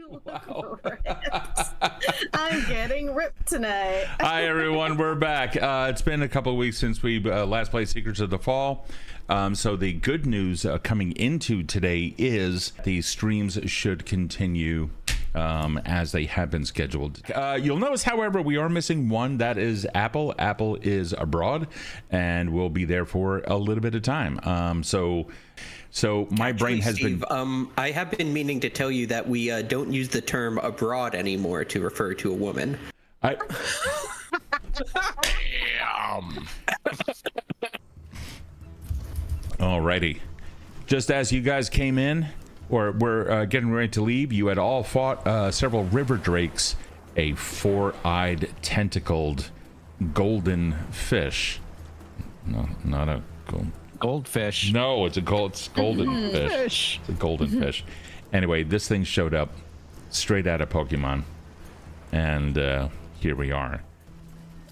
Wow. I'm getting ripped tonight. Hi everyone, we're back. It's been a couple of weeks since we last played Secrets of the Fall. So the good news coming into today is the streams should continue as they have been scheduled. You'll notice, however, we are missing one. That is Apple. Apple is abroad and will be there for a little bit of time. So my brain has Steve, been. I have been meaning to tell you that we don't use the term abroad anymore to refer to a woman. Damn. Alrighty. Just as you guys came in, or were getting ready to leave, you had all fought several river drakes, a four-eyed, tentacled, golden fish. No, not a goldfish. No, it's golden fish. It's a golden fish. Anyway, this thing showed up straight out of Pokemon, and here we are.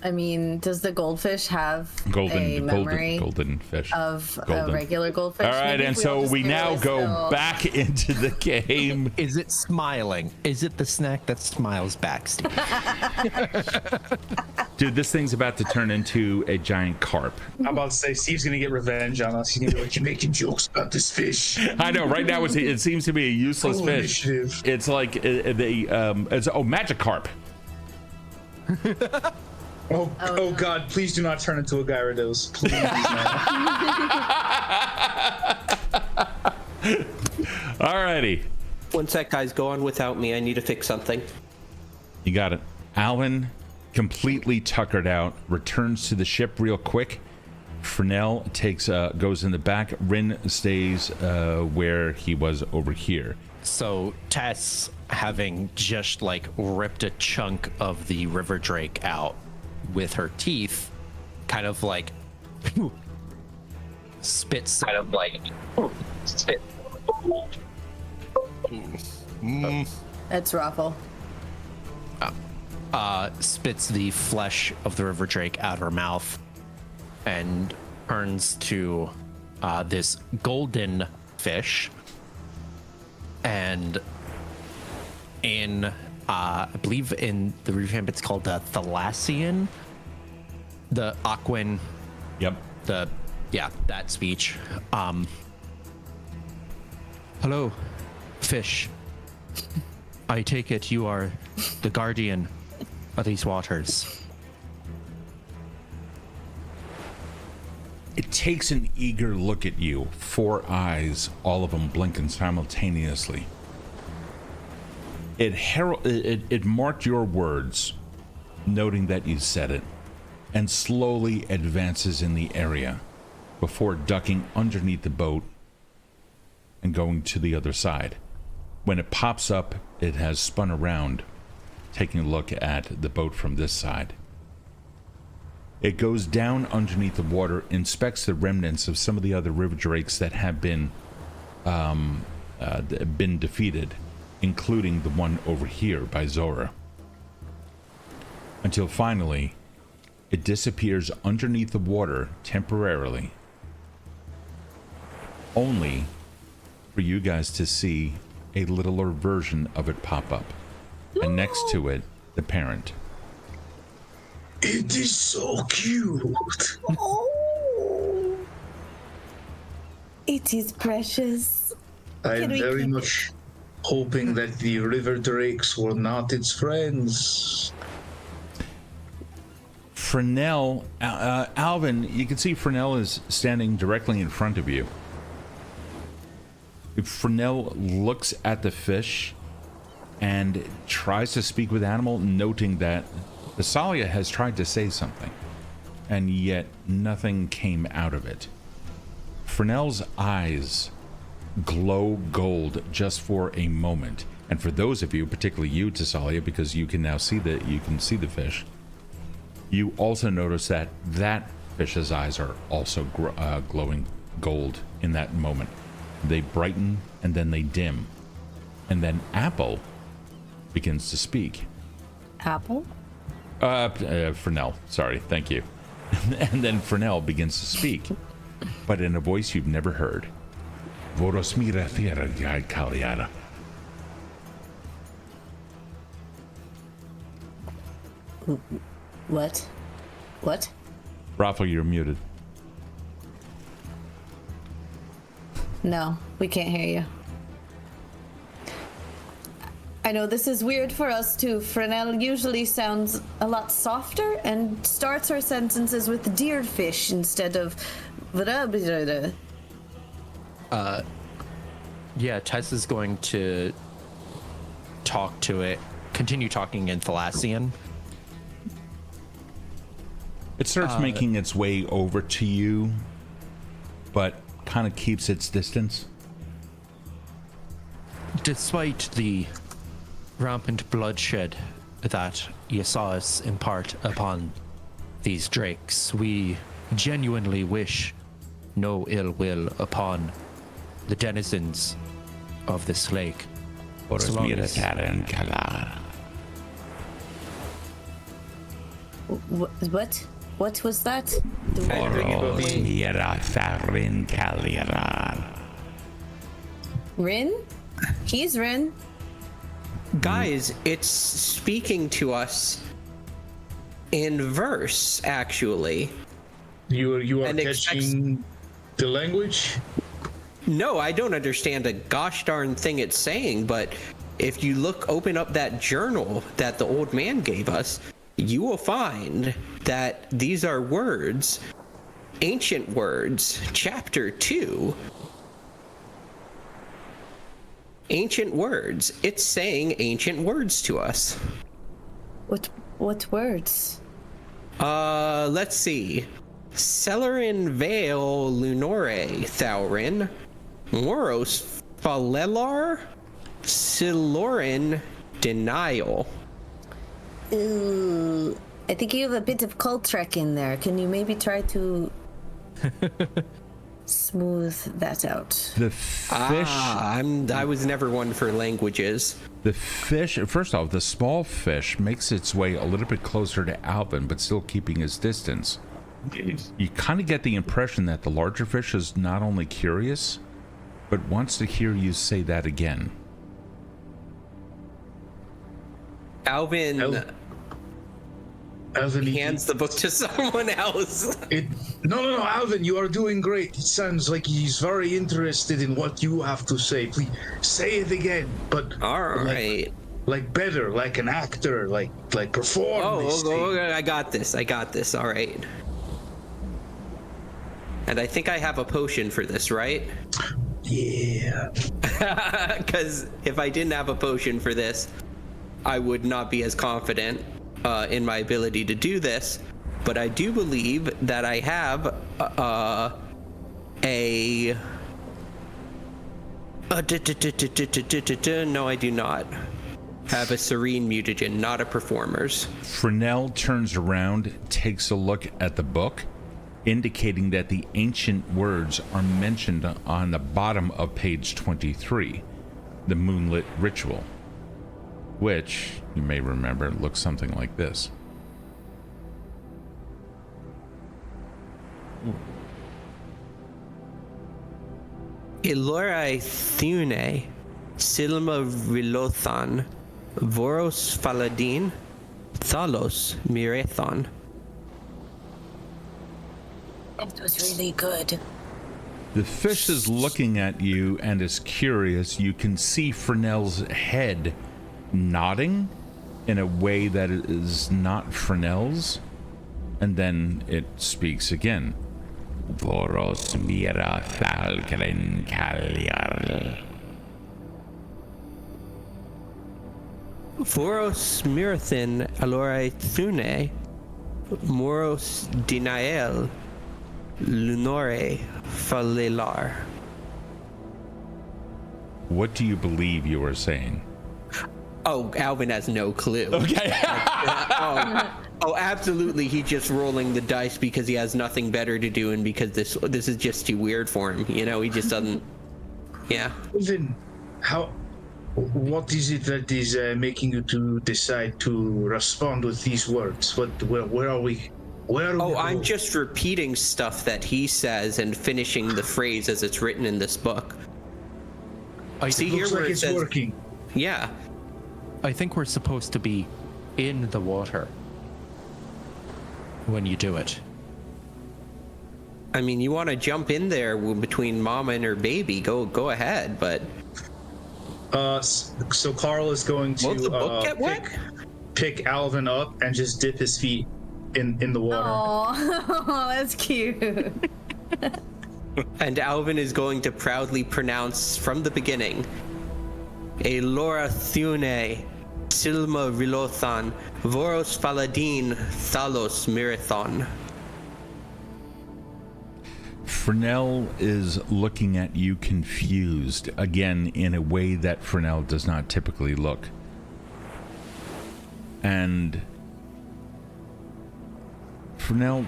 I mean, does the goldfish have a memory golden fish of a regular goldfish? All right, and so we now go back into the game. Is it smiling? Is it the snack that smiles back, Steve? Dude, this thing's about to turn into a giant carp. I'm about to say, Steve's gonna get revenge on us. He's gonna be like, "You're making jokes about this fish." I know. Right now, it seems to be a useless fish. Initiative. It's like it's Magikarp. Oh God! Please do not turn into a Gyarados. Please. Alrighty. One sec, guys. Go on without me. I need to fix something. You got it. Alvin, completely tuckered out, returns to the ship real quick. Frenell goes in the back. Rin stays where he was over here. So Tess, having just like ripped a chunk of the river drake out with her teeth, kind of like spits. It's ROFL. Spits the flesh of the river drake out of her mouth and turns to this golden fish, and I believe in the revamp it's called the Thalassian, the Aquan. Yep. That speech. Hello, fish. I take it you are the guardian of these waters. It takes an eager look at you. 4 eyes, all of them blinking simultaneously. It marked your words, noting that you said it, and slowly advances in the area before ducking underneath the boat and going to the other side. When it pops up, it has spun around, taking a look at the boat from this side. It goes down underneath the water, inspects the remnants of some of the other river drakes that have been defeated, including the one over here by Zora, until finally it disappears underneath the water temporarily, only for you guys to see a littler version of it pop up, and next to it, the parent. It is so cute. Oh, it is precious. I am very much hoping that the river drakes were not its friends. Frenell, Alvin, you can see Frenell is standing directly in front of you. Frenell looks at the fish and tries to speak with animal, noting that Thessalia has tried to say something, and yet nothing came out of it. Frenell's eyes glow gold just for a moment, and for those of you, particularly you, Thessalia, because you can now see the fish, you also notice that fish's eyes are also glowing gold in that moment. They brighten and then they dim, and then Apple begins to speak. Apple? Frenell, sorry, thank you. And then Frenell begins to speak, but in a voice you've never heard. What? What? ROFL, you're muted. No, we can't hear you. I know this is weird for us too. Frenell usually sounds a lot softer and starts her sentences with deerfish instead of. Yeah, Tess is going to talk to it, continue talking in Thalassian. It starts making its way over to you, but kind of keeps its distance. Despite the rampant bloodshed that you saw us impart upon these drakes, we genuinely wish no ill will upon the denizens of this lake. So long as- What? What was that? Rin? He's Rin. Guys, it's speaking to us in verse, actually. You are And catching the language? No, I don't understand a gosh darn thing it's saying, but if you open up that journal that the old man gave us, you will find that these are words, ancient words, chapter 2. Ancient words. It's saying ancient words to us. What words? Let's see. Celerin Vale Lunore Thaurin. Moros Falelar. Silorin Denial. Ooh, I think you have a bit of Kultrek in there. Can you maybe try to smooth that out? The fish. I was never one for languages. The fish. First off, the small fish makes its way a little bit closer to Alvin, but still keeping his distance. You kind of get the impression that the larger fish is not only curious, but wants to hear you say that again. Alvin hands the book to someone else. No, Alvin, you are doing great. It sounds like he's very interested in what you have to say. Please say it again, but All right. like better, like an actor, like perform. This thing. I got this. All right. And I think I have a potion for this, right? Yeah. Because if I didn't have a potion for this, I would not be as confident in my ability to do this. But I do believe that I have no, I do not have a serene mutagen, not a performer's. Frenell turns around, takes a look at the book, indicating that the ancient words are mentioned on the bottom of page 23, the Moonlit Ritual, which, you may remember, looks something like this. Elorai Thune, Silma Rilothan, Voros Faladin, Thalos Mirethon. That was really good. The fish is looking at you and is curious. You can see Frenell's head nodding in a way that is not Frenell's, and then it speaks again. Voros mira falkren kalyar. Voros Mirathin Alorai Thune, Moros Dinael, Lunore Falelar. What do you believe you are saying? Oh, Alvin has no clue. Okay. Oh, absolutely. He's just rolling the dice because he has nothing better to do, and because this is just too weird for him. You know, he just doesn't. Yeah. Then, what is it that is making you to decide to respond with these words? Where are we? Oh, I'm just repeating stuff that he says and finishing the phrase as it's written in this book. See here where it says, working. Yeah. I think we're supposed to be in the water. when you do it. I mean, you want to jump in there between mama and her baby, go ahead, but... So Karl is going to Won't the book get wet? pick Alvin up and just dip his feet in the water. Oh, that's cute. And Alvin is going to proudly pronounce from the beginning, Elora Thune, Silma Rilothan, Voros Faladin, Thalos Mirathon. Frenell is looking at you confused, again, in a way that Frenell does not typically look. And Frenell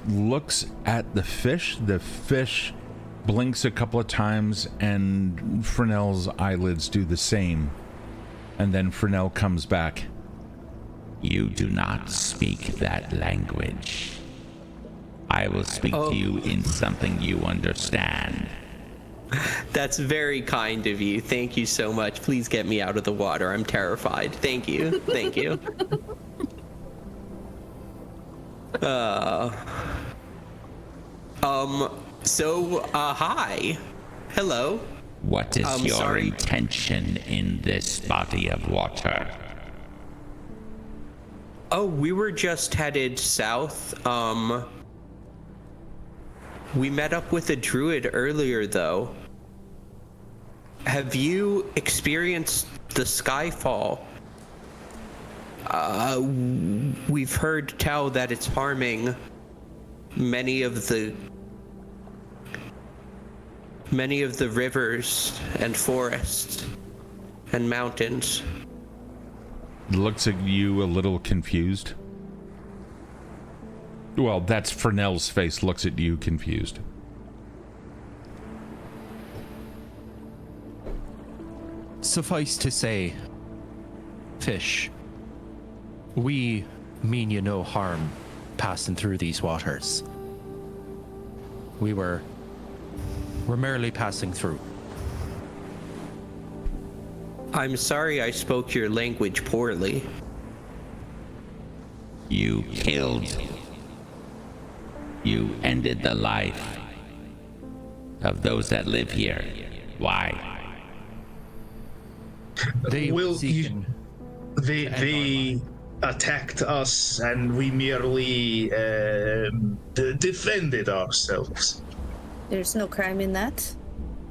looks at the fish. The fish blinks a couple of times, and Frenell's eyelids do the same. And then Frenell comes back. You do not speak that language. I will speak to you in something you understand. That's very kind of you. Thank you so much. Please get me out of the water. I'm terrified. Thank you. Thank you. Hi. Hello. What is your sorry. intention in this body of water? Oh, we were just headed south. We met up with a druid earlier, though. Have you experienced the Skyfall? We've heard tell that it's harming many of the rivers and forests and mountains. Looks at you a little confused. Well, that's Frenell's face, looks at you confused. Suffice to say, fish, we mean you no harm passing through these waters. We're merely passing through. I'm sorry I spoke your language poorly. You killed. You ended the life of those that live here. Why? They attacked us, and we merely defended ourselves. There's no crime in that.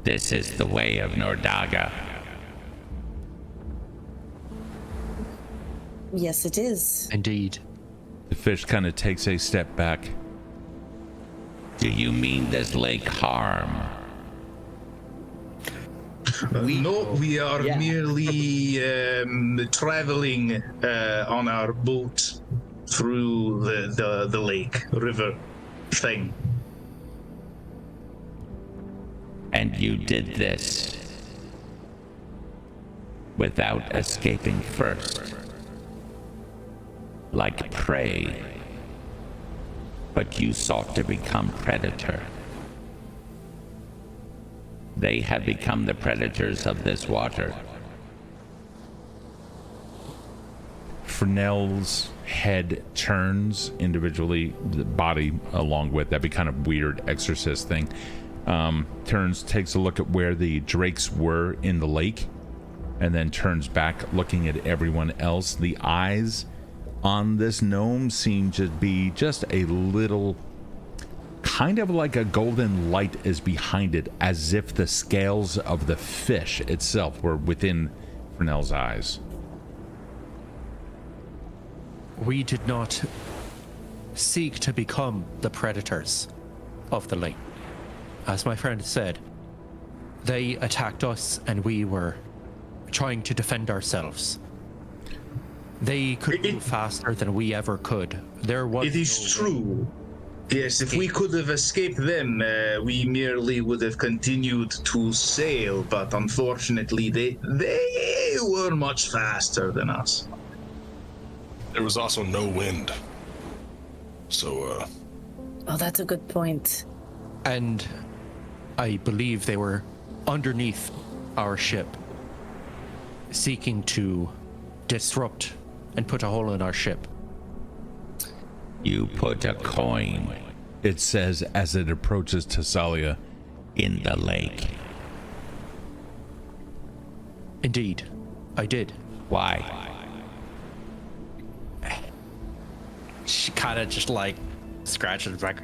This is the way of Nordaga. Yes, it is. Indeed. The fish kind of takes a step back. Do you mean this lake harm? We are merely traveling on our boat through the lake, river thing. And you did this without escaping first, like prey, but you sought to become predator. They have become the predators of this water. Frenell's head turns individually, the body along with, that'd be kind of weird exorcist thing. Turns, takes a look at where the drakes were in the lake, and then turns back looking at everyone else. The eyes on this gnome seem to be just a little, kind of like a golden light is behind it, as if the scales of the fish itself were within Frenell's eyes. We did not seek to become the predators of the lake. As my friend said, they attacked us and we were trying to defend ourselves. They could move faster than we ever could. It is true. Yes, if we could have escaped them, we merely would have continued to sail, but unfortunately they were much faster than us. There was also no wind. So, Oh, that's a good point. And I believe they were underneath our ship, seeking to disrupt and put a hole in our ship. You put a coin it says as it approaches Thessalia. in the lake. Indeed, I did. Why? She kind of just like scratches back.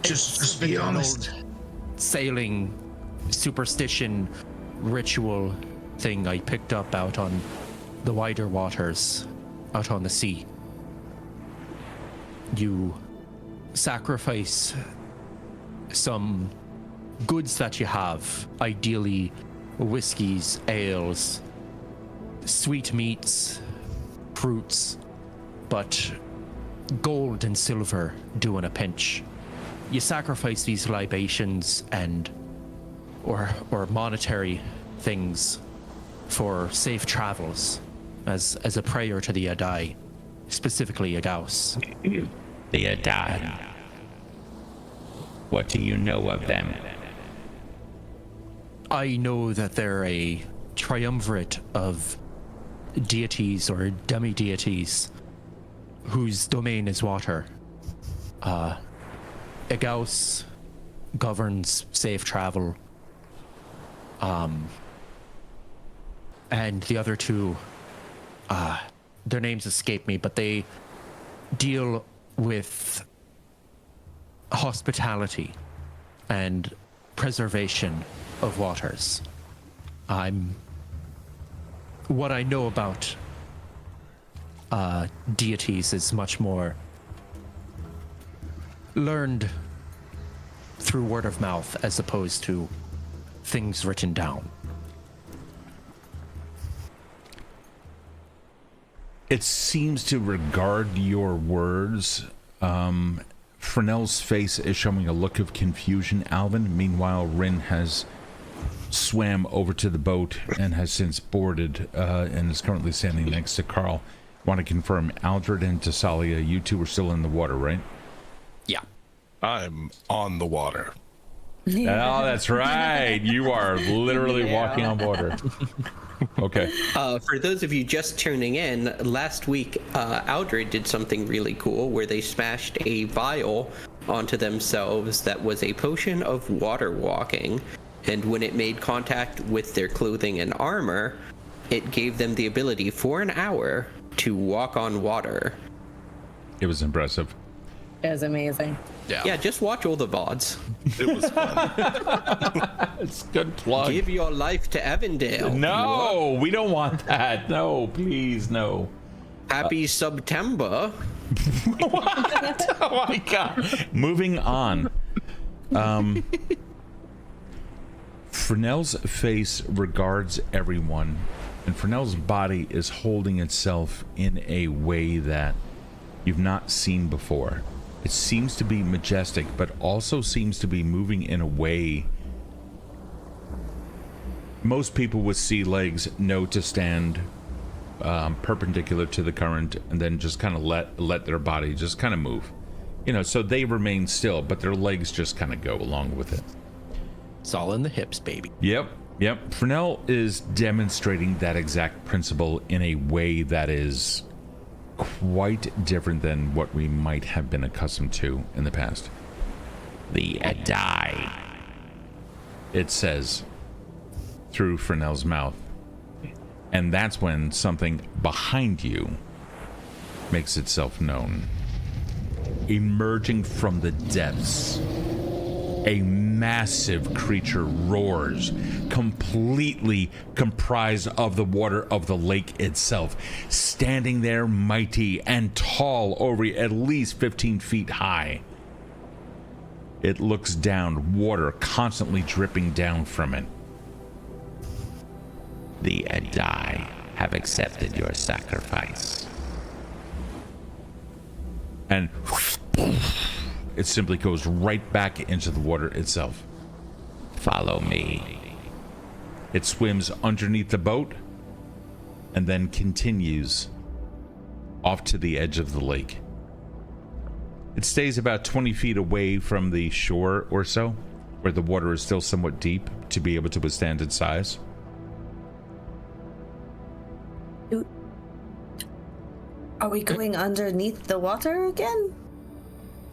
Just be honest. Sailing superstition ritual thing I picked up out on the wider waters, out on the sea. You sacrifice some goods that you have, ideally whiskeys, ales, sweet meats, fruits, but gold and silver do in a pinch. You sacrifice these libations and or monetary things for safe travels as a prayer to the Adai, specifically Agaus. The Adai. What do you know of them? I know that they're a triumvirate of deities or demi-deities whose domain is water. Agaus governs safe travel. And the other two, their names escape me, but they deal with hospitality and preservation of waters. What I know about deities is much more learned through word of mouth as opposed to things written down. It seems to regard your words. Frenell's face is showing a look of confusion, Alvin. Meanwhile, Rin has swam over to the boat and has since boarded and is currently standing next to Karl. Want to confirm, Aldred and Thessalia, you two are still in the water, right? Yeah. I'm on the water. Oh, that's right. You are literally walking on water. Okay. For those of you just tuning in, last week Aldred did something really cool where they smashed a vial onto themselves that was a potion of water walking, and when it made contact with their clothing and armor, it gave them the ability for an hour to walk on water. It was impressive. It was amazing. Yeah, just watch all the VODs. It was fun. It's a good plug. Give your life to Avondale. No, we don't want that. No, please, no. Happy September. What? Oh my god. Moving on. Frenell's face regards everyone, and Frenell's body is holding itself in a way that you've not seen before. It seems to be majestic, but also seems to be moving in a way most people with sea legs know to stand perpendicular to the current and then just kind of let their body just kind of move. You know, so they remain still, but their legs just kind of go along with it. It's all in the hips, baby. Yep. Frenell is demonstrating that exact principle in a way that is quite different than what we might have been accustomed to in the past. The Adai. It says through Frenell's mouth. And that's when something behind you makes itself known. Emerging from the depths, a massive creature roars, completely comprised of the water of the lake itself, standing there mighty and tall, over at least 15 feet high. It looks down, water constantly dripping down from it. The Adai have accepted your sacrifice. And it simply goes right back into the water itself. Follow me. It swims underneath the boat and then continues off to the edge of the lake. It stays about 20 feet away from the shore or so, where the water is still somewhat deep to be able to withstand its size. Are we going underneath the water again?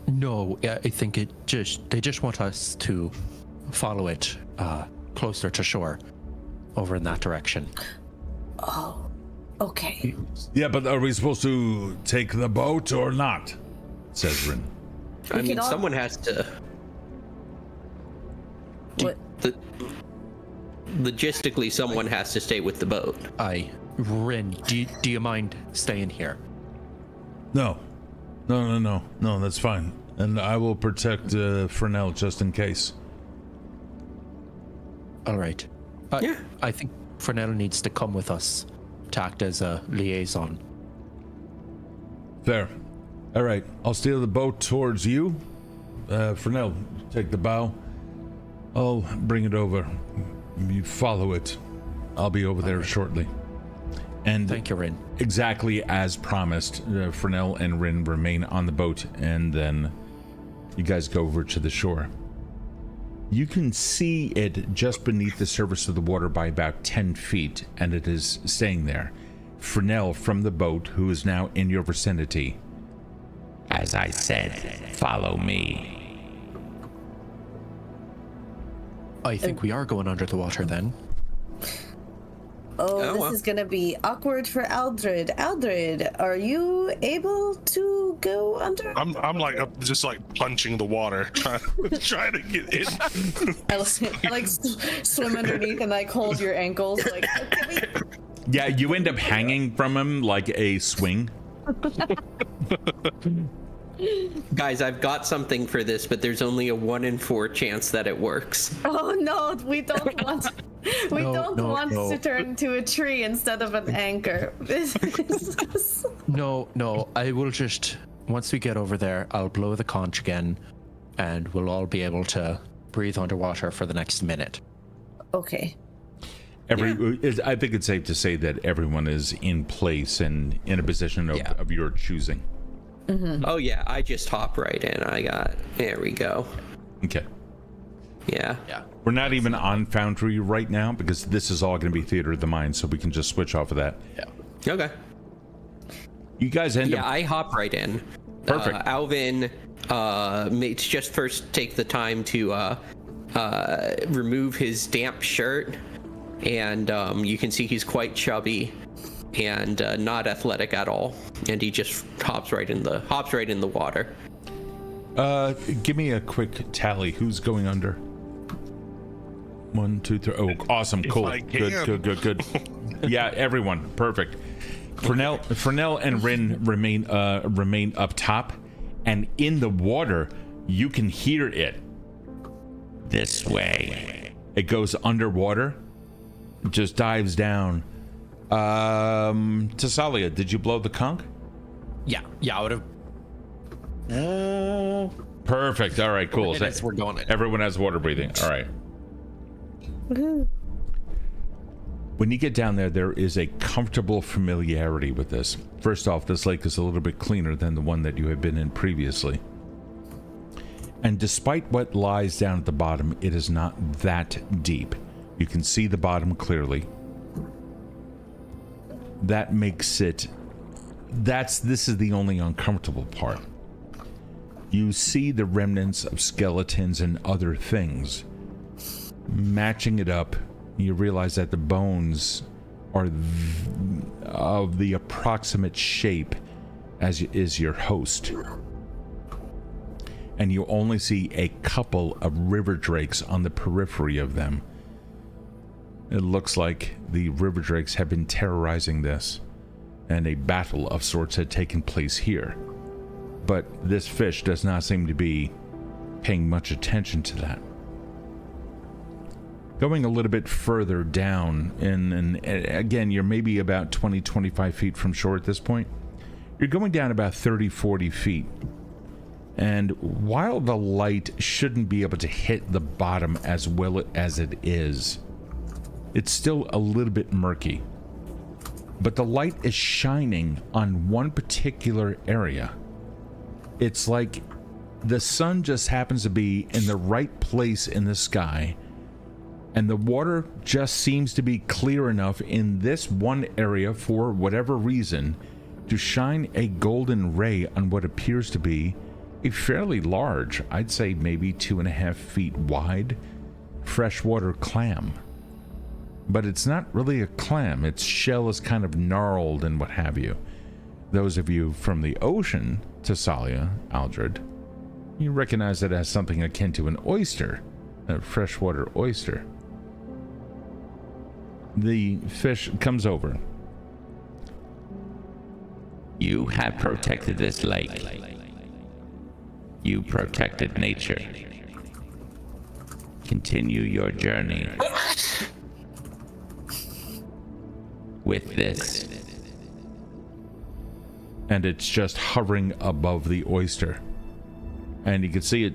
No, I think they just want us to follow it closer to shore, over in that direction. Oh, okay. Yeah, but are we supposed to take the boat or not? Says Rin. I mean, someone has to. What? Logistically, someone has to stay with the boat. Rin, do you mind staying here? No, that's fine. And I will protect Frenell just in case. All right. Yeah. I think Frenell needs to come with us to act as a liaison. Fair. All right, I'll steer the boat towards you. Frenell, take the bow. I'll bring it over. You follow it. I'll be over there shortly. And thank you, Rin. Exactly as promised, Frenell and Rin remain on the boat, and then you guys go over to the shore. You can see it just beneath the surface of the water by about 10 feet, and it is staying there. Frenell from the boat, who is now in your vicinity. As I said, follow me. I think we are going under the water then. This is gonna be awkward for Aldred. Aldred, are you able to go under? I'm just like punching the water, trying to get in. I like swim underneath and like hold your ankles. Like, Yeah, you end up hanging from him like a swing. Guys, I've got something for this, but there's only a 1 in 4 chance that it works. oh no, we don't want. We don't want to turn into a tree instead of an anchor. No, I will just, once we get over there, I'll blow the conch again, and we'll all be able to breathe underwater for the next minute. Okay. I think it's safe to say that everyone is in place and in a position of your choosing. Mm-hmm. Oh yeah, I just hop right in. There we go. Okay. Yeah. We're not even on Foundry right now because this is all going to be Theater of the Mind, so we can just switch off of that. Yeah. Okay. You guys end up... I hop right in. Perfect. Alvin, just first take the time to remove his damp shirt, and you can see he's quite chubby and not athletic at all, and he just hops right in the water. Give me a quick tally. Who's going under? 1, 2, 3. Oh, awesome. Cool. Good. Yeah, everyone. Perfect. Frenell and Rin remain up top, and in the water, you can hear it. This way. It goes underwater, just dives down. Thessalia, did you blow the conch? Yeah, I would have. Perfect. All right, cool. We're going in. Everyone has water breathing. All right. Woohoo. When you get down there, there is a comfortable familiarity with this. First off, this lake is a little bit cleaner than the one that you have been in previously. And despite what lies down at the bottom, it is not that deep. You can see the bottom clearly. That makes it... This is the only uncomfortable part. You see the remnants of skeletons and other things. Matching it up, you realize that the bones are of the approximate shape as is your host. And you only see a couple of river drakes on the periphery of them. It looks like the river drakes have been terrorizing this, and a battle of sorts had taken place here. But this fish does not seem to be paying much attention to that. Going a little bit further down, and again, you're maybe about 20-25 feet from shore at this point. You're going down about 30-40 feet. And while the light shouldn't be able to hit the bottom as well as it is, it's still a little bit murky. But the light is shining on one particular area. It's like the sun just happens to be in the right place in the sky, and the water just seems to be clear enough in this one area for whatever reason to shine a golden ray on what appears to be a fairly large, I'd say maybe 2.5 feet wide, freshwater clam. But it's not really a clam. Its shell is kind of gnarled and what have you. Those of you from the ocean, Thessalia, Aldred, you recognize it as something akin to an oyster, a freshwater oyster. The fish comes over. You have protected this lake. You protected nature. Continue your journey with this. And it's just hovering above the oyster. And you can see it.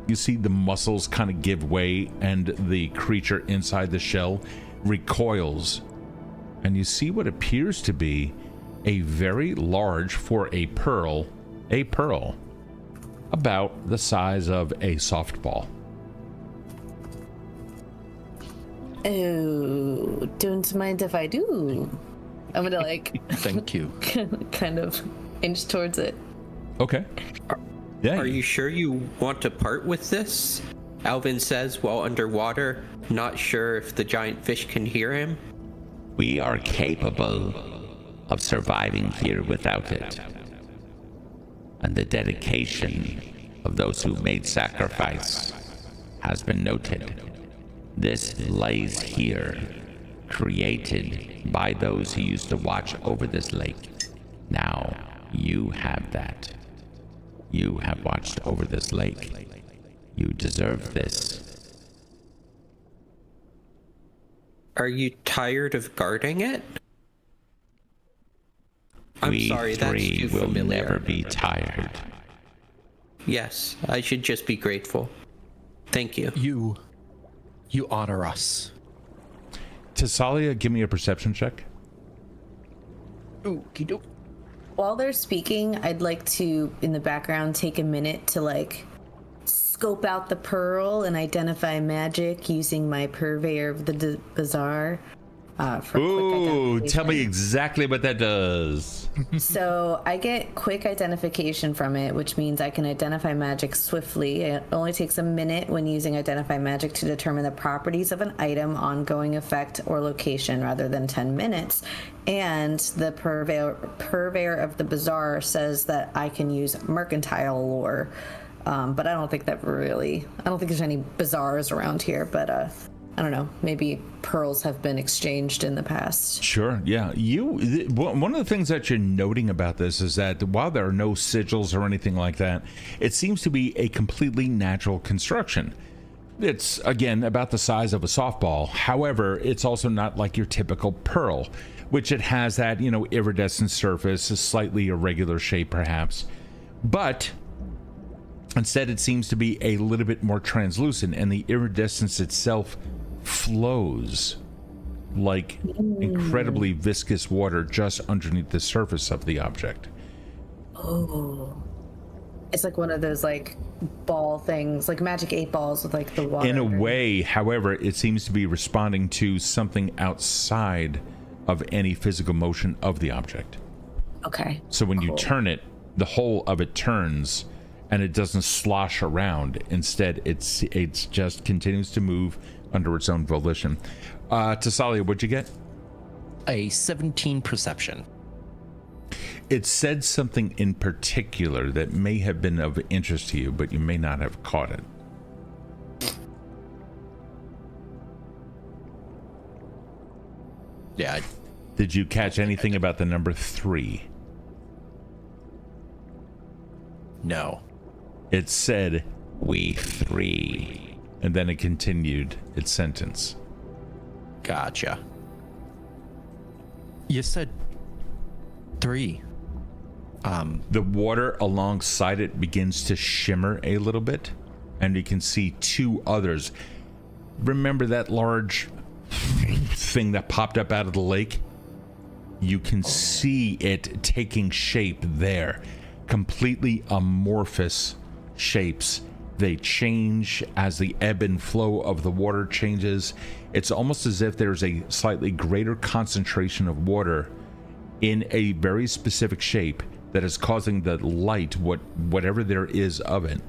You see the muscles kind of give way, and the creature inside the shell recoils. And you see what appears to be a very large, for a pearl, about the size of a softball. Oh, don't mind if I do. I'm gonna Thank you. kind of inch towards it. Okay. Yeah. Are you sure you want to part with this? Alvin says while underwater, not sure if the giant fish can hear him. We are capable of surviving here without it. And the dedication of those who made sacrifice has been noted. This lays here, created by those who used to watch over this lake. Now, you have that. You have watched over this lake. You deserve this. Are you tired of guarding it? I'm We sorry, that's three too will familiar. never be tired. Yes, I should just be grateful. Thank you. You honor us. Thessalia, give me a perception check. Okey-doke. While they're speaking, I'd like to, in the background, take a minute to scope out the pearl and identify magic using my purveyor of the bazaar. For Ooh, quick tell me identification. exactly what that does. So I get quick identification from it, which means I can identify magic swiftly. It only takes a minute when using identify magic to determine the properties of an item, ongoing effect, or location, rather than 10 minutes. And the purveyor of the bazaar says that I can use mercantile lore. But I don't think there's any bazaars around here, but I don't know, maybe pearls have been exchanged in the past. Sure, yeah. One of the things that you're noting about this is that while there are no sigils or anything like that, it seems to be a completely natural construction. It's, again, about the size of a softball. However, it's also not like your typical pearl, which it has that, iridescent surface, a slightly irregular shape perhaps. But instead, it seems to be a little bit more translucent, and the iridescence itself flows like incredibly viscous water just underneath the surface of the object. Oh. It's like one of those ball things, like magic 8 balls with the water. In a way, however, it seems to be responding to something outside of any physical motion of the object. Okay. So when you turn it, the whole of it turns, and it doesn't slosh around. Instead, it's just continues to move under its own volition. Thessalia, what'd you get? A 17 perception. It said something in particular that may have been of interest to you, but you may not have caught it. Yeah. Did you catch anything about the number 3? No. It said, We three. and then it continued its sentence. Gotcha. You said 3. The water alongside it begins to shimmer a little bit, and you can see 2 others. Remember that large thing that popped up out of the lake? You can see it taking shape there. Completely amorphous shapes. They change as the ebb and flow of the water changes. It's almost as if there's a slightly greater concentration of water in a very specific shape that is causing the light, whatever there is of it,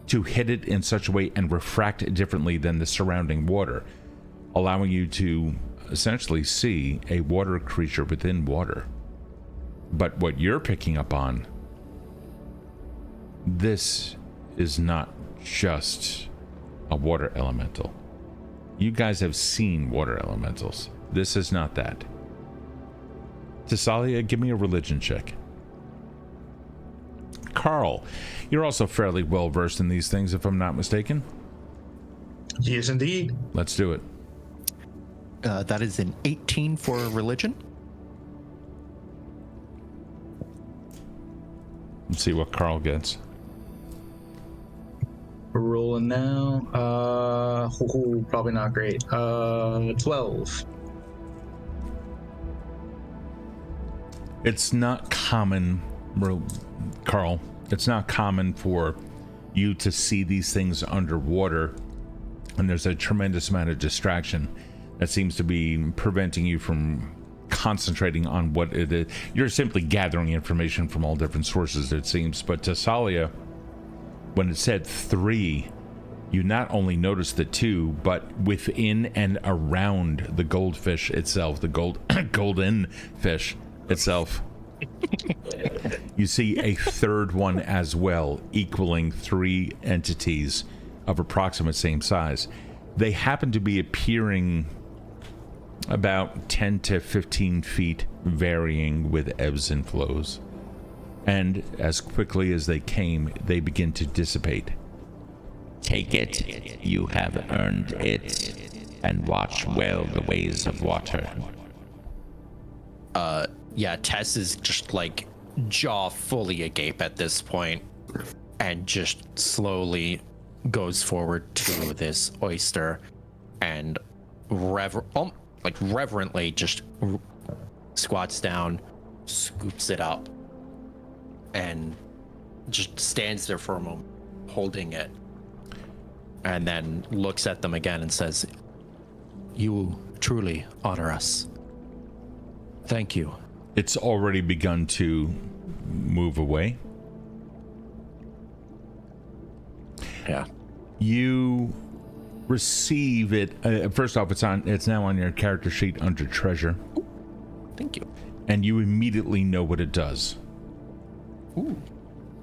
to hit it in such a way and refract differently than the surrounding water, allowing you to essentially see a water creature within water. But what you're picking up on, this is not just a water elemental. You guys have seen water elementals. This is not that. Thessalia, give me a religion check. Karl, you're also fairly well versed in these things, if I'm not mistaken. Yes, indeed. Let's do it. That is an 18 for religion. Let's see what Karl gets. We're rolling now. Probably not great. 12. It's not common, Karl. It's not common for you to see these things underwater, and there's a tremendous amount of distraction that seems to be preventing you from concentrating on what it is. You're simply gathering information from all different sources, it seems. But Thessalia, when it said 3, you not only noticed the 2, but within and around the goldfish itself, the golden fish itself, you see a third one as well, equaling 3 entities of approximate same size. They happen to be appearing about 10 to 15 feet, varying with ebbs and flows. And as quickly as they came, they begin to dissipate. Take it, you have earned it, and watch well the ways of water. Yeah, Tess is just like jaw fully agape at this point and just slowly goes forward to this oyster and reverently just squats down, scoops it up, and just stands there for a moment holding it, and then looks at them again and says, "You truly honor us. Thank you." It's already begun to move away. Yeah. You receive it. First off, it's now on your character sheet under treasure. Thank you. And you immediately know what it does. Ooh.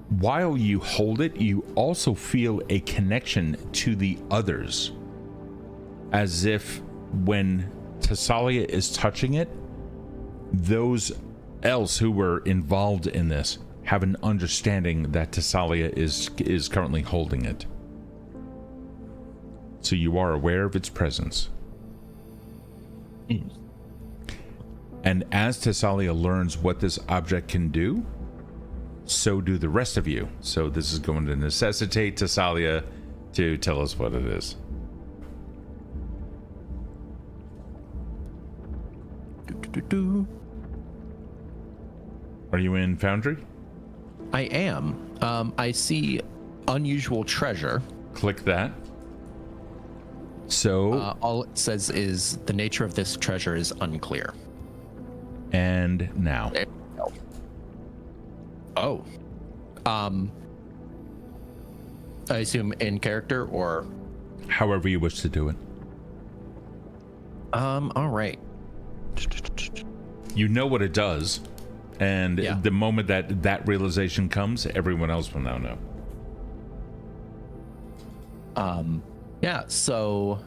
While you hold it, you also feel a connection to the others, as if when Thessalia is touching it, those else who were involved in this have an understanding that Thessalia is currently holding it. So you are aware of its presence. And as Thessalia learns what this object can do, so do the rest of you. So this is going to necessitate Thessalia to tell us what it is. Are you in Foundry? I am. I see unusual treasure. Click that. So all it says is the nature of this treasure is unclear. And now. There we go. Oh. I assume in character or However you wish to do it. all right. You know what it does, and Yeah. the moment that realization comes, everyone else will now know. Yeah, so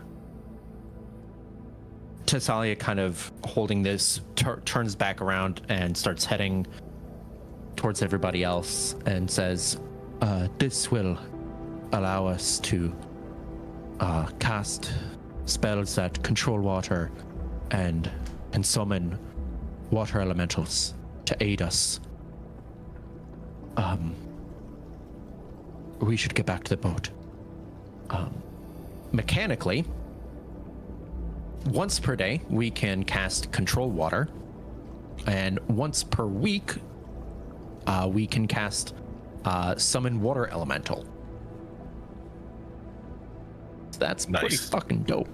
Thessalia, kind of holding this, turns back around and starts heading towards everybody else and says, this will allow us to cast spells that control water and summon water elementals to aid us. We should get back to the boat. Mechanically, once per day, we can cast control water, and once per week, we can cast summon water elemental. That's pretty Nice. fucking dope.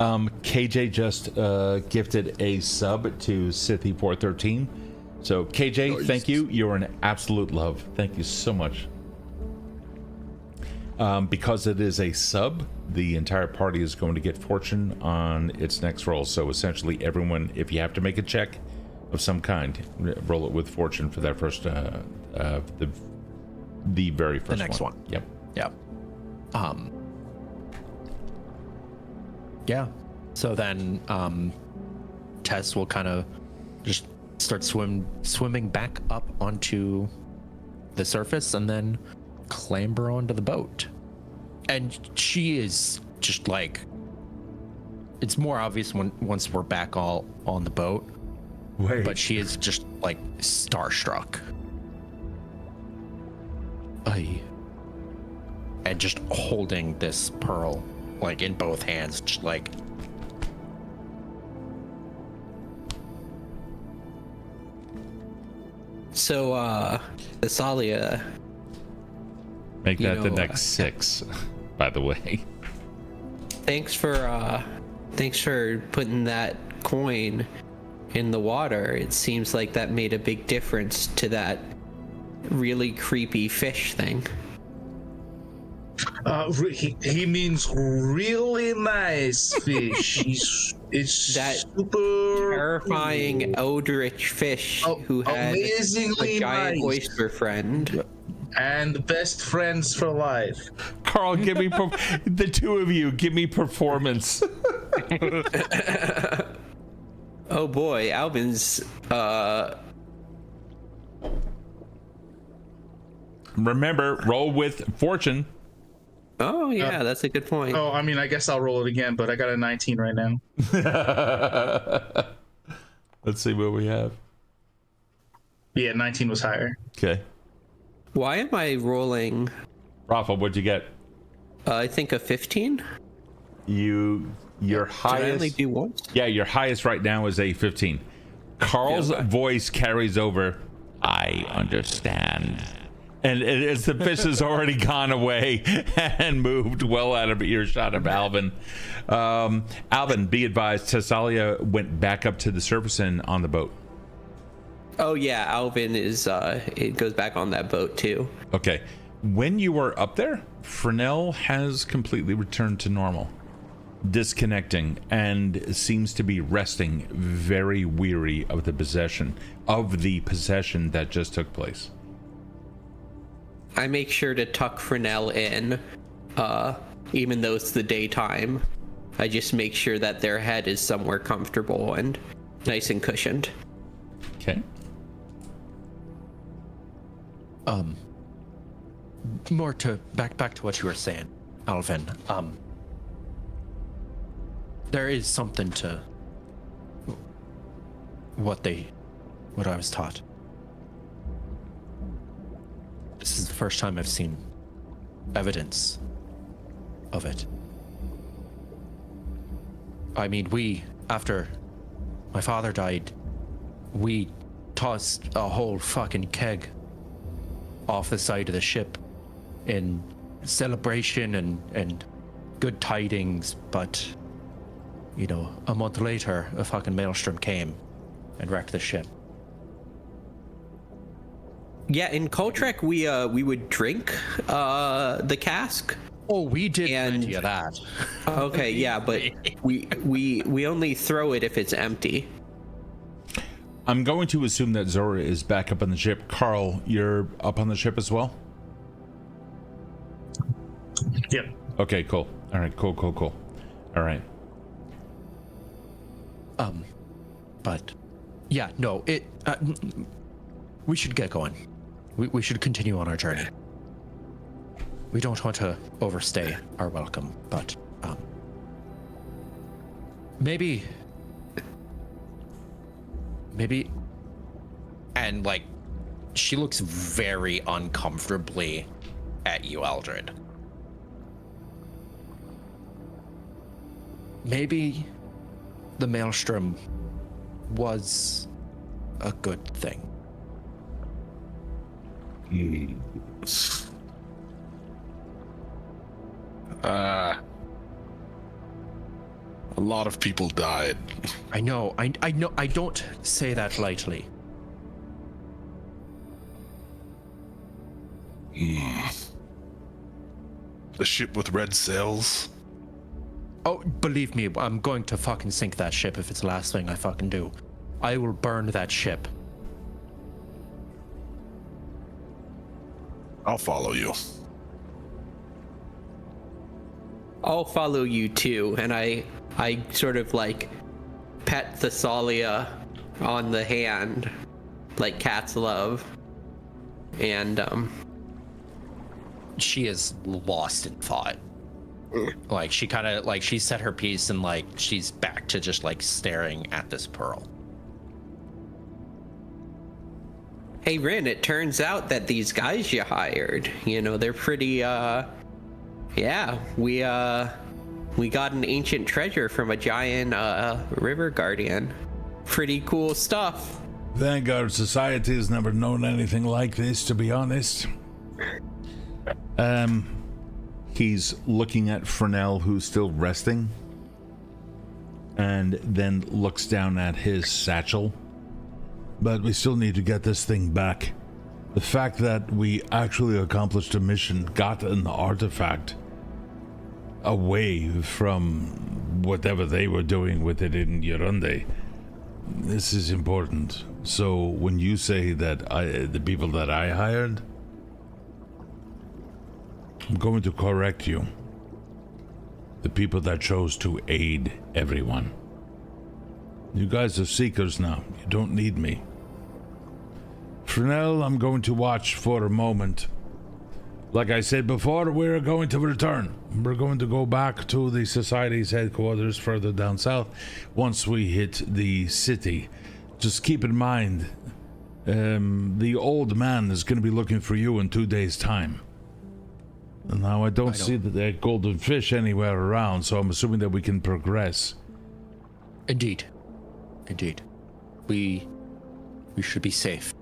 KJ just gifted a sub to Sithy413. So KJ, Nice. thank you. You're an absolute love. Thank you so much. Because it is a sub, the entire party is going to get fortune on its next roll. So essentially, everyone, if you have to make a check of some kind, roll it with fortune for that first, the very first next one. Yep. Yep. Yeah. So then Tess will kind of just start swimming back up onto the surface and then clamber onto the boat. And she is just like, it's more obvious once we're back all on the boat. Wait. But she is just like starstruck. Aye. And just holding this pearl like in both hands, just like. So, Thessalia, Make you that the know, next 6, by the way. thanks for putting that coin in the water. It seems like that made a big difference to that really creepy fish thing. He means really nice fish. It's That super Terrifying eldritch fish who had amazingly a giant nice. oyster friend. And best friends for life. Carl, give me the two of you. Give me performance. Oh boy, Alvin's Remember, roll with fortune. oh yeah, that's a good point. Oh, I mean, I guess I'll roll it again, but I got a 19 right now. Let's see what we have. Yeah, 19 was higher. Okay. Why am I rolling Rafa, what'd you get? I think a 15? Your Did I highest. only do once? Yeah, your highest right now is a 15. Carl's Okay. voice carries over, I understand. and as the fish has already gone away and moved well out of earshot of Alvin. Alvin, be advised, Thessalia went back up to the surface and on the boat. Oh yeah, Alvin is it goes back on that boat too. Okay. When you were up there, Frenell has completely returned to normal, disconnecting, and seems to be resting, very weary of the possession that just took place. I make sure to tuck Frenell in, even though it's the daytime. I just make sure that their head is somewhere comfortable and nice and cushioned. Okay. More to back to what you were saying, Alvin. There is something to what I was taught. This is the first time I've seen evidence of it. I mean, after my father died, we tossed a whole fucking keg off the side of the ship in celebration and good tidings, but you know, a month later a fucking maelstrom came and wrecked the ship. Yeah, in Koltrek we would drink the cask. Oh, we did And- plenty of that. Okay, yeah, but we only throw it if it's empty. I'm going to assume that Zora is back up on the ship. Carl, you're up on the ship as well? Yep. Okay, cool. All right, cool. All right. But yeah, no, we should get going. We should continue on our journey. We don't want to overstay our welcome, but maybe, and like, she looks very uncomfortably at you, Aldred. Maybe the maelstrom was a good thing. A lot of people died. I know. I know. I don't say that lightly. The ship with red sails. Oh, believe me, I'm going to fucking sink that ship if it's the last thing I fucking do. I will burn that ship. I'll follow you. I'll follow you too, and I sort of like pet Thessalia on the hand, like cats love, and She is lost in thought. Like she kind of like she said her piece and like she's back to just like staring at this pearl. hey Rin, it turns out that these guys you hired, you know, they're pretty yeah, we got an ancient treasure from a giant river guardian. Pretty cool stuff. Vanguard Society has never known anything like this, to be honest. He's looking at Frenell, who's still resting, and then looks down at his satchel. But we still need to get this thing back. The fact that we actually accomplished a mission, got an artifact away from whatever they were doing with it in Yaoundé, this is important. So when you say that the people that I hired, I'm going to correct you. The people that chose to aid everyone. You guys are seekers now. You don't need me. Frenell, I'm going to watch for a moment. Like I said before, we're going to return. We're going to go back to the Society's headquarters further down south once we hit the city. Just keep in mind, the old man is going to be looking for you in 2 days' time. Now, I don't see that golden fish anywhere around, so I'm assuming that we can progress. Indeed. We should be safe.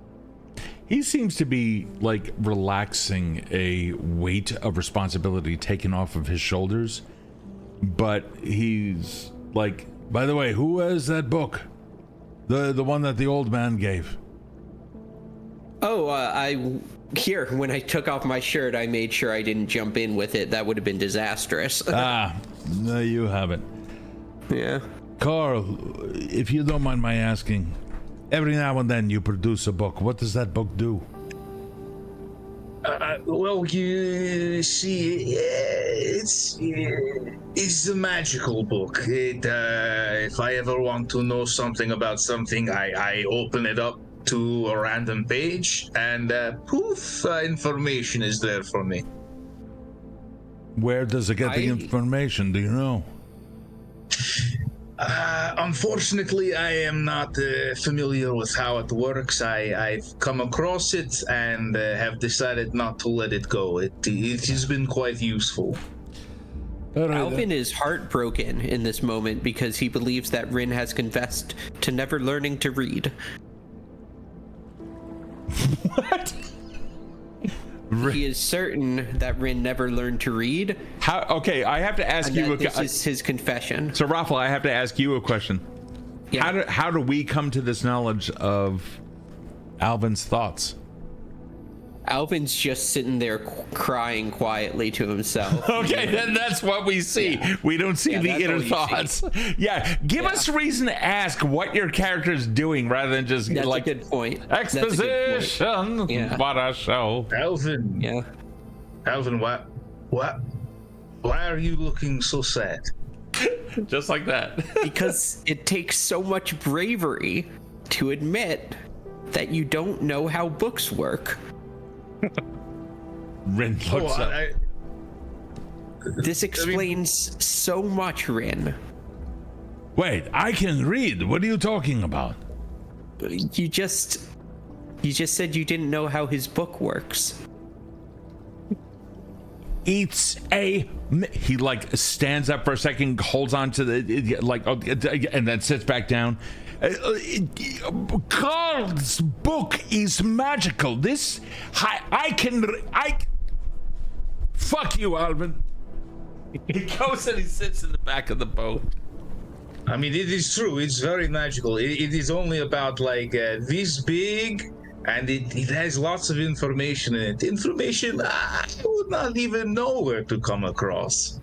He seems to be like relaxing a weight of responsibility taken off of his shoulders, but he's like, by the way, who has that book? The one that the old man gave. Oh, here, when I took off my shirt, I made sure I didn't jump in with it. That would have been disastrous. No, you have it. Yeah. Karl, if you don't mind my asking, every now and then you produce a book. What does that book do? Well, you see, it's a magical book. If I ever want to know something about something, I open it up to a random page, and poof, information is there for me. Where does it get the information? Do you know? Unfortunately, I am not familiar with how it works. I've come across it and have decided not to let it go. It has been quite useful. Alvin is heartbroken in this moment because he believes that Rin has confessed to never learning to read. What? He is certain that Rin never learned to read. How? Okay, I have to ask you. This is his confession. So, ROFL, I have to ask you a question. Yeah. How do we come to this knowledge of Alvin's thoughts? Alvin's just sitting there crying quietly to himself. Okay, then that's what we see. Yeah. We don't see the inner thoughts. Yeah, give us reason to ask what your character is doing rather than just that's like a good point. Exposition. Yeah. What a show. Alvin. Yeah. Alvin, what? Why are you looking so sad? Just like that. Because it takes so much bravery to admit that you don't know how books work. Rin looks up. This explains so much, Rin. Wait, I can read. What are you talking about? You just said you didn't know how his book works. He like stands up for a second, holds on to the and then sits back down. Karl's book is magical. This I fuck you, Alvin. He goes and he sits in the back of the boat. I mean, it is true. It's very magical. It is only about like this big, and it has lots of information in it. Information I would not even know where to come across.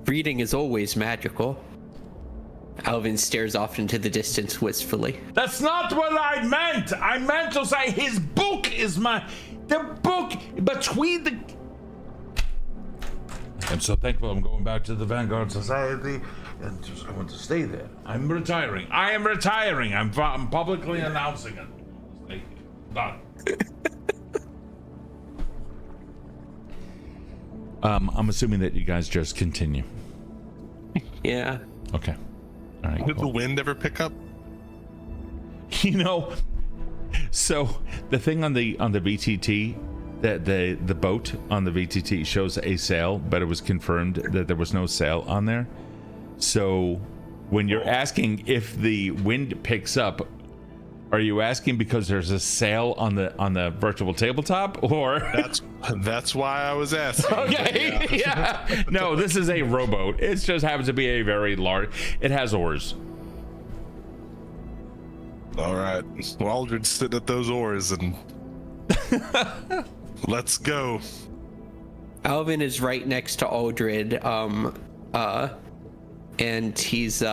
Reading is always magical. Alvin stares off into the distance wistfully. That's not what I meant. I meant to say his book is the book between the. I'm so thankful I'm going back to the Vanguard Society and just going to stay there. I'm retiring. I am retiring. I'm publicly announcing it. Like, done. I'm assuming that you guys just continue. Yeah. Okay. All right. Did Cool. the wind ever pick up? You know, so the thing on the VTT, that the boat on the VTT shows a sail, but it was confirmed that there was no sail on there. So when you're asking if the wind picks up, are you asking because there's a sail on the virtual tabletop, or That's why I was asking. okay? Yeah. No, this is a rowboat. It just happens to be a very large. It has oars. All right. Well, Aldred's sitting at those oars and let's go. Alvin is right next to Aldred, and he's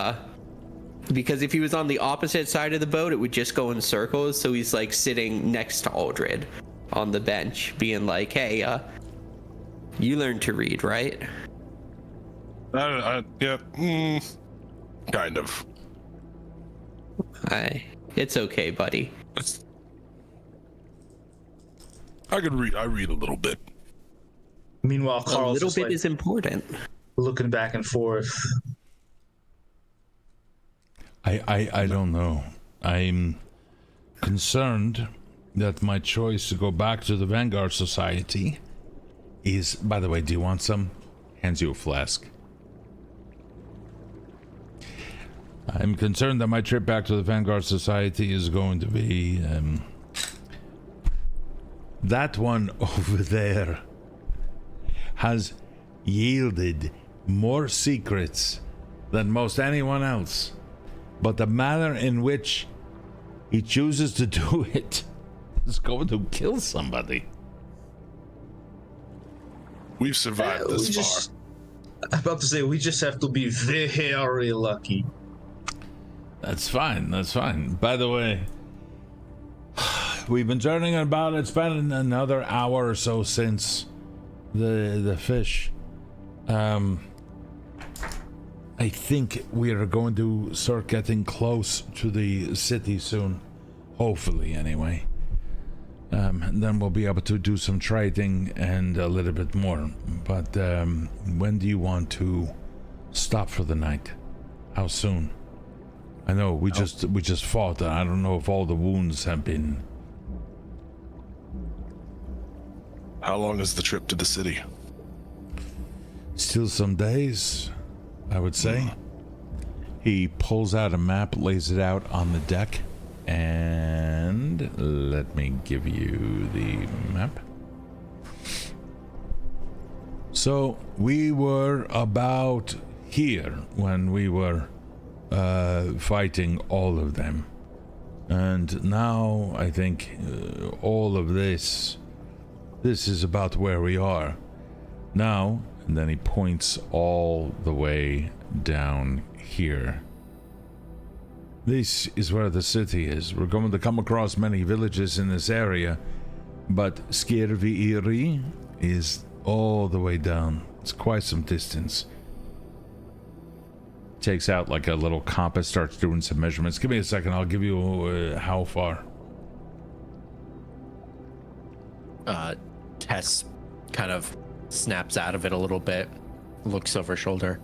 because if he was on the opposite side of the boat, it would just go in circles. So he's like sitting next to Aldred on the bench, being like, "Hey, you learned to read, right?" Yeah. Kind of. It's okay, buddy. I could read. I read a little bit. Meanwhile, A Carl's little just bit like is important. looking back and forth. I don't know. I'm concerned that my choice to go back to the Vanguard Society is. By the way, do you want some? Hands you a flask. I'm concerned that my trip back to the Vanguard Society is going to be that one over there has yielded more secrets than most anyone else, but the manner in which he chooses to do it is going to kill somebody. We've survived this far. I'm about to say, we just have to be very lucky. That's fine. That's fine. By the way, we've been journeying about. It's been another hour or so since the fish. I think we are going to start getting close to the city soon. Hopefully, anyway. And then we'll be able to do some trading and a little bit more. But when do you want to stop for the night? How soon? I know we just fought. I don't know if all the wounds have been. How long is the trip to the city? Still some days, I would say. He pulls out a map, lays it out on the deck, and let me give you the map. So we were about here when we were fighting all of them, and now I think all of this is about where we are now. And then he points all the way down here. This is where the city is. We're going to come across many villages in this area, but Skirviiri is all the way down. It's quite some distance. Takes out like a little compass, starts doing some measurements. Give me a second, I'll give you how far. Tess kind of snaps out of it a little bit, looks over her shoulder.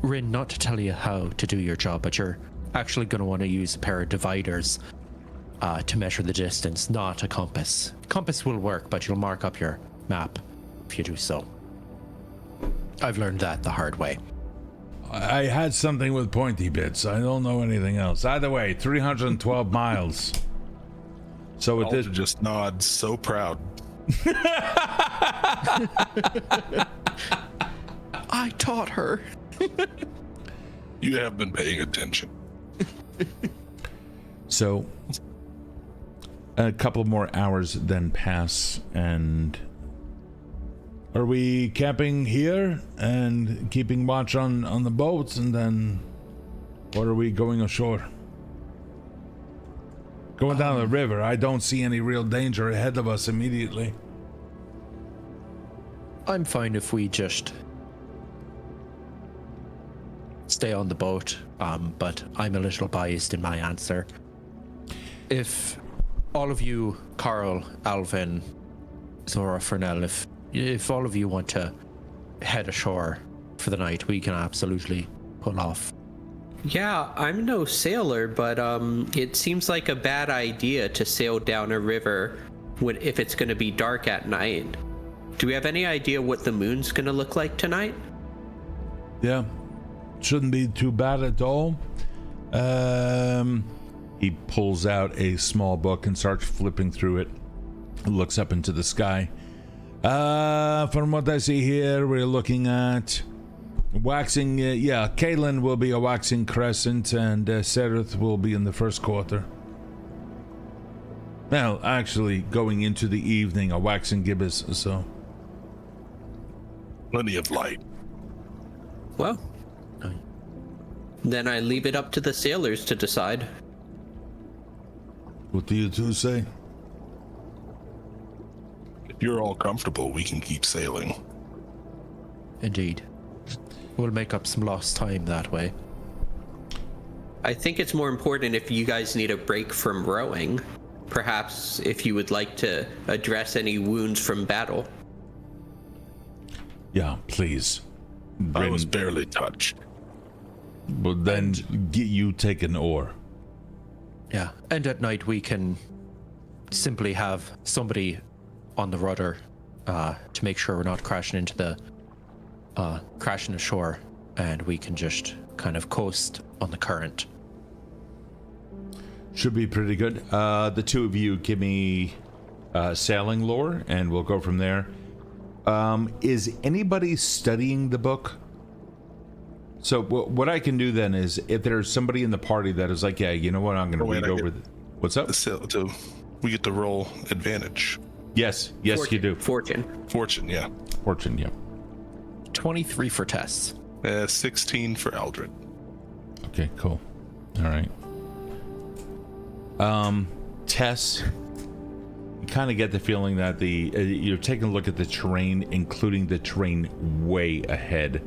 Rin, not to tell you how to do your job, but you're actually going to want to use a pair of dividers to measure the distance, not a compass. Compass will work, but you'll mark up your map if you do so. I've learned that the hard way. I had something with pointy bits. I don't know anything else. Either way, 312 miles. So with this, Aldred just nods, so proud. I taught her. You have been paying attention. So a couple more hours then pass, and are we camping here and keeping watch on the boats, and then or are we going ashore? Going down the river, I don't see any real danger ahead of us immediately. I'm fine if we just stay on the boat, but I'm a little biased in my answer. If all of you, Karl, Alvin, Zora, Frenell, if all of you want to head ashore for the night, we can absolutely pull off. Yeah, I'm no sailor, but it seems like a bad idea to sail down a river if it's going to be dark at night. Do we have any idea what the moon's going to look like tonight? Yeah, shouldn't be too bad at all. He pulls out a small book and starts flipping through it. Looks up into the sky. From what I see here, we're looking at waxing. Caitlin will be a waxing crescent, and Sereth will be in the first quarter. Well, actually, going into the evening, a waxing gibbous. So Plenty of light. Well, then I leave it up to the sailors to decide. What do you two say? If you're all comfortable, we can keep sailing. Indeed. We'll make up some lost time that way. I think it's more important if you guys need a break from rowing. Perhaps if you would like to address any wounds from battle. Yeah, please. I was barely touched. But then you take an oar. Yeah, and at night we can simply have somebody on the rudder to make sure we're not crashing ashore, and we can just kind of coast on the current. Should be pretty good. The two of you give me sailing lore, and we'll go from there. Is anybody studying the book? So what I can do then is, if there's somebody in the party that is like, yeah, you know what, I'm going to read over. What's up? We get to roll advantage. Yes, Fortune. You do. Fortune, yeah. Fortune, yeah. 23 for Tess. 16 for Aldred. Okay, cool. All right. Tess, you kind of get the feeling that you're taking a look at the terrain, including the terrain way ahead.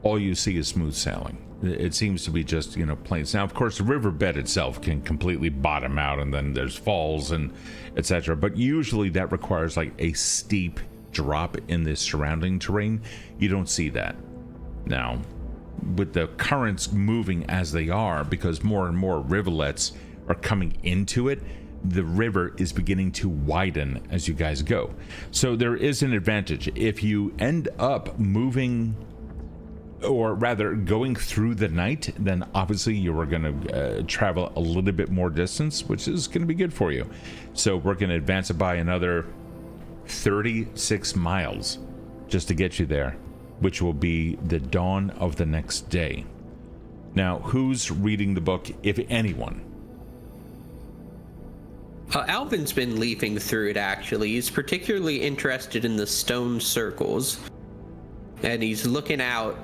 All you see is smooth sailing. It seems to be just, plains. Now, of course, the riverbed itself can completely bottom out, and then there's falls and etc. But usually that requires like a steep drop in the surrounding terrain. You don't see that. Now, with the currents moving as they are, because more and more rivulets are coming into it, the river is beginning to widen as you guys go. So there is an advantage. If you end up moving, or rather going through the night, then obviously you are going to travel a little bit more distance, which is going to be good for you. So we're going to advance it by another 36 miles just to get you there, which will be the dawn of the next day. Now, who's reading the book, if anyone? Alvin's been leafing through it, actually. He's particularly interested in the stone circles. And he's looking out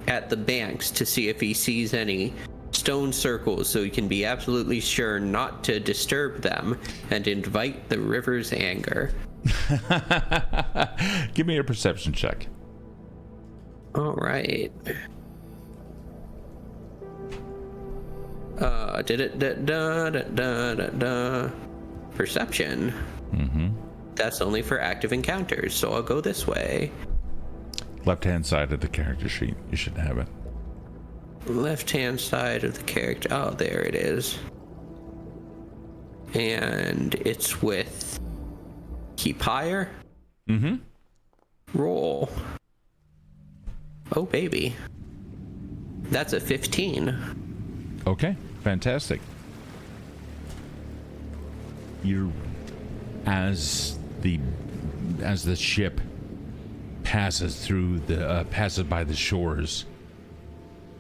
at the banks to see if he sees any stone circles, so he can be absolutely sure not to disturb them and invite the river's anger. Give me a perception check. All right. Perception. Mm-hmm. That's only for active encounters, so I'll go this way. Left-hand side of the character sheet. You should have it. Left-hand side of the character. Oh, there it is. And it's with keep higher. Mm-hmm. Roll. Oh, baby. That's a 15. Okay, fantastic. As the ship passes by the shores,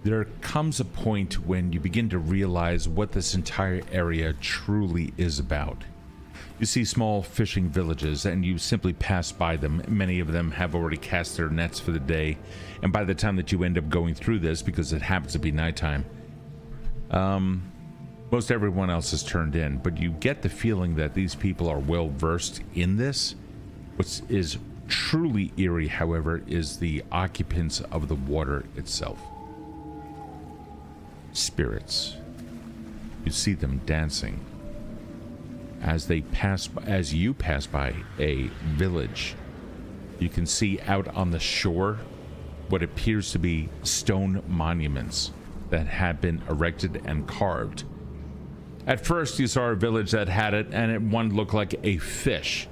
there comes a point when you begin to realize what this entire area truly is about. You see small fishing villages and you simply pass by them. Many of them have already cast their nets for the day, and by the time that you end up going through this, because it happens to be nighttime, most everyone else has turned in, but you get the feeling that these people are well versed in this. What is truly eerie, however, is the occupants of the water itself. Spirits. You see them dancing as you pass by a village. You can see out on the shore what appears to be stone monuments that have been erected and carved. At first you saw a village that had it, and one looked like a fish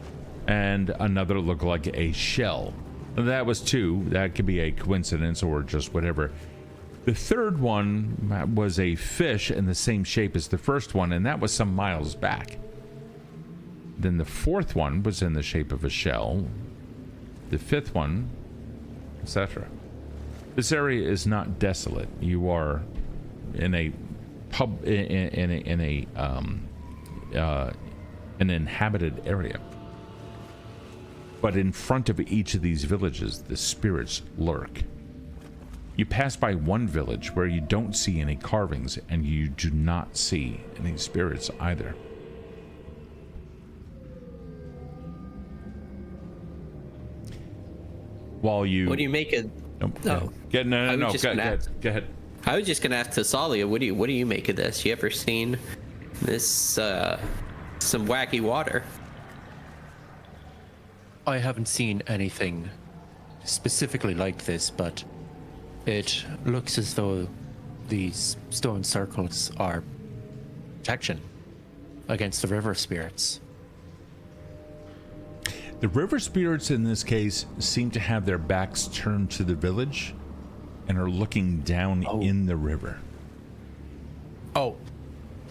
and another looked like a shell. That was two. That could be a coincidence or just whatever. The third one was a fish in the same shape as the first one, and that was some miles back. Then the fourth one was in the shape of a shell. The fifth one, etc. This area is not desolate. You are in a pub in an inhabited area. But in front of each of these villages, the spirits lurk. You pass by one village where you don't see any carvings, and you do not see any spirits either. What do you make of? No. Go ahead. I was just gonna ask Thessalia, what do you make of this? You ever seen this some wacky water? I haven't seen anything specifically like this, but it looks as though these stone circles are protection against the river spirits. The river spirits in this case seem to have their backs turned to the village and are looking down in the river. Oh,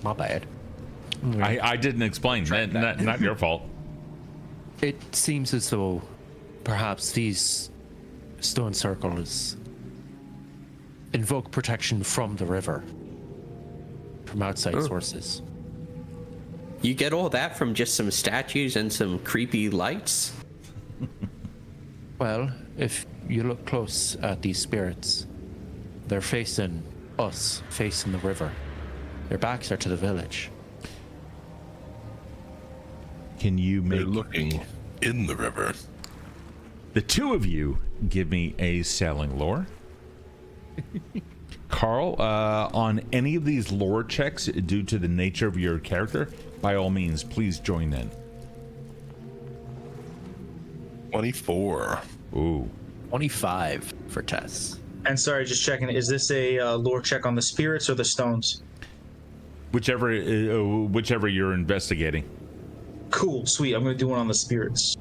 my bad. I didn't explain. Not your fault. It seems as though perhaps these stone circles invoke protection from the river, from outside sources. You get all that from just some statues and some creepy lights? Well, if you look close at these spirits, they're facing us, facing the river. Their backs are to the village. Can you make... They're looking in the river. The two of you give me a sailing lore. Karl, on any of these lore checks, due to the nature of your character, by all means, please join in. 24. Ooh. 25 for Tess. And sorry, just checking, is this a lore check on the spirits or the stones? Whichever you're investigating. Cool, sweet. I'm going to do one on the spirits.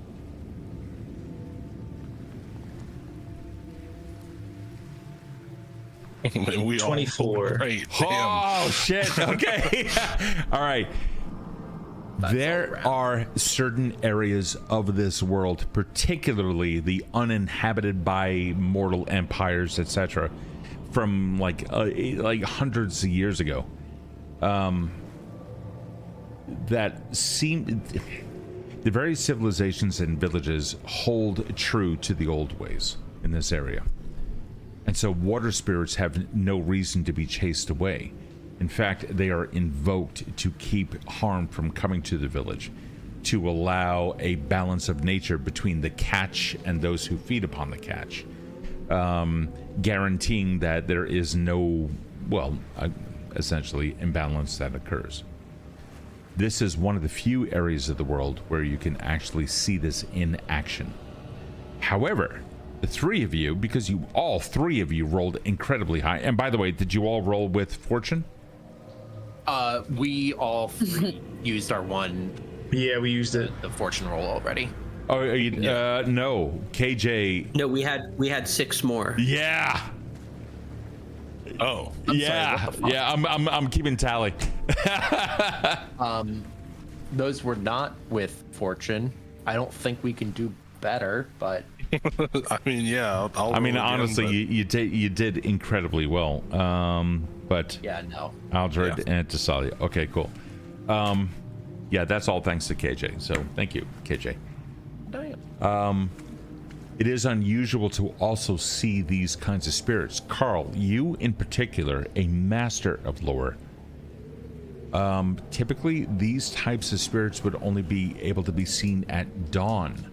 We 24. Right. Oh, shit. Okay. All right. There are certain areas of this world, particularly the uninhabited by mortal empires, etc., from like hundreds of years ago, that seem the various civilizations and villages hold true to the old ways in this area. And so water spirits have no reason to be chased away. In fact, they are invoked to keep harm from coming to the village, to allow a balance of nature between the catch and those who feed upon the catch, guaranteeing that there is no, essentially, imbalance that occurs. This is one of the few areas of the world where you can actually see this in action. However, the three of you, because all three of you rolled incredibly high, and by the way, did you all roll with fortune? We all three used our one. Yeah, we used it. The fortune roll already. Oh, no, KJ. No, we had 6 more. Yeah. Oh. I'm keeping tally. Those were not with fortune. I don't think we can do better, but I mean, yeah. I'll I mean, roll again, honestly, but- you did incredibly well. But Yeah, no. Aldred Yeah. and Thessalia. Okay, cool. Yeah, that's all thanks to KJ. So thank you, KJ. It is unusual to also see these kinds of spirits. Karl, you in particular, a master of lore. Typically, these types of spirits would only be able to be seen at dawn.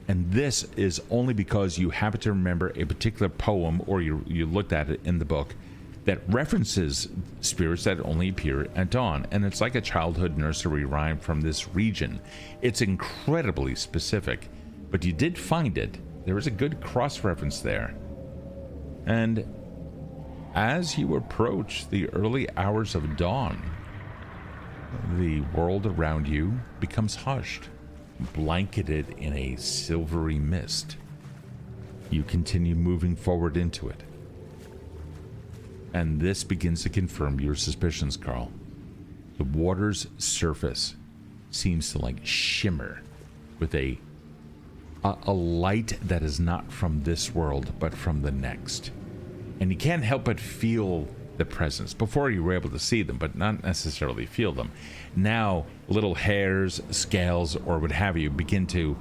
And this is only because you happen to remember a particular poem, or you looked at it in the book, that references spirits that only appear at dawn. And it's like a childhood nursery rhyme from this region. It's incredibly specific, but you did find it. There is a good cross-reference there. And as you approach the early hours of dawn, the world around you becomes hushed, blanketed in a silvery mist. You continue moving forward into it. And this begins to confirm your suspicions, Karl. The water's surface seems to like shimmer with a light that is not from this world, but from the next. And you can't help but feel the presence. Before you were able to see them, but not necessarily feel them. Now, little hairs, scales, or what have you begin to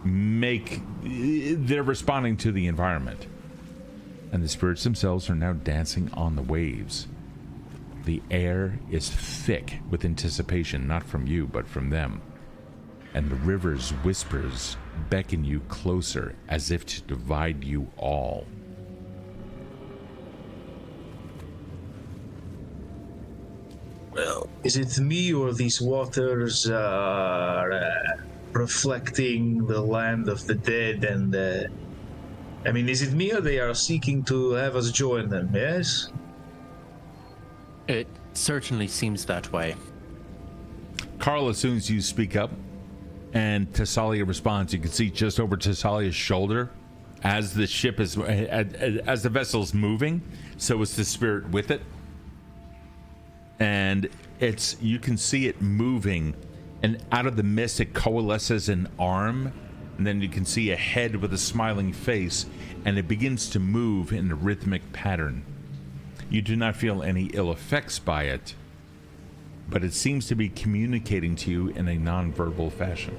they're responding to the environment. And the spirits themselves are now dancing on the waves. The air is thick with anticipation, not from you, but from them. And the river's whispers beckon you closer, as if to divide you all. Well, is it me or these waters are reflecting the land of the dead? And I mean, is it me or they are seeking to have us join them? Yes. It certainly seems that way. Karl, as soon as you speak up and Thessalia responds, you can see just over Thessalia's shoulder as the ship is, as the vessel's moving, so is the spirit with it. And you can see it moving, and out of the mist it coalesces an arm, and then you can see a head with a smiling face, and it begins to move in a rhythmic pattern. You do not feel any ill effects by it, but it seems to be communicating to you in a non-verbal fashion.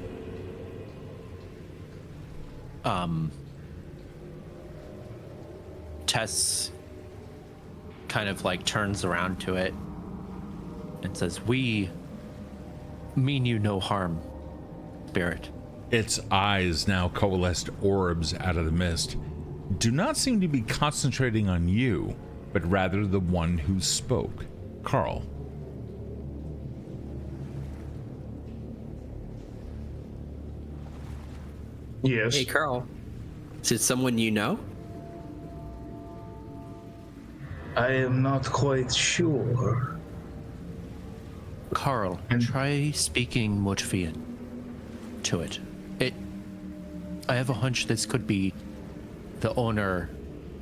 Tess kind of like turns around to it and says, "We mean you no harm, spirit." Its eyes, now coalesced orbs out of the mist, do not seem to be concentrating on you, but rather the one who spoke, Karl. Yes. Hey, Karl. Is it someone you know? I am not quite sure. Karl, try speaking Mutvian to it. I have a hunch this could be the owner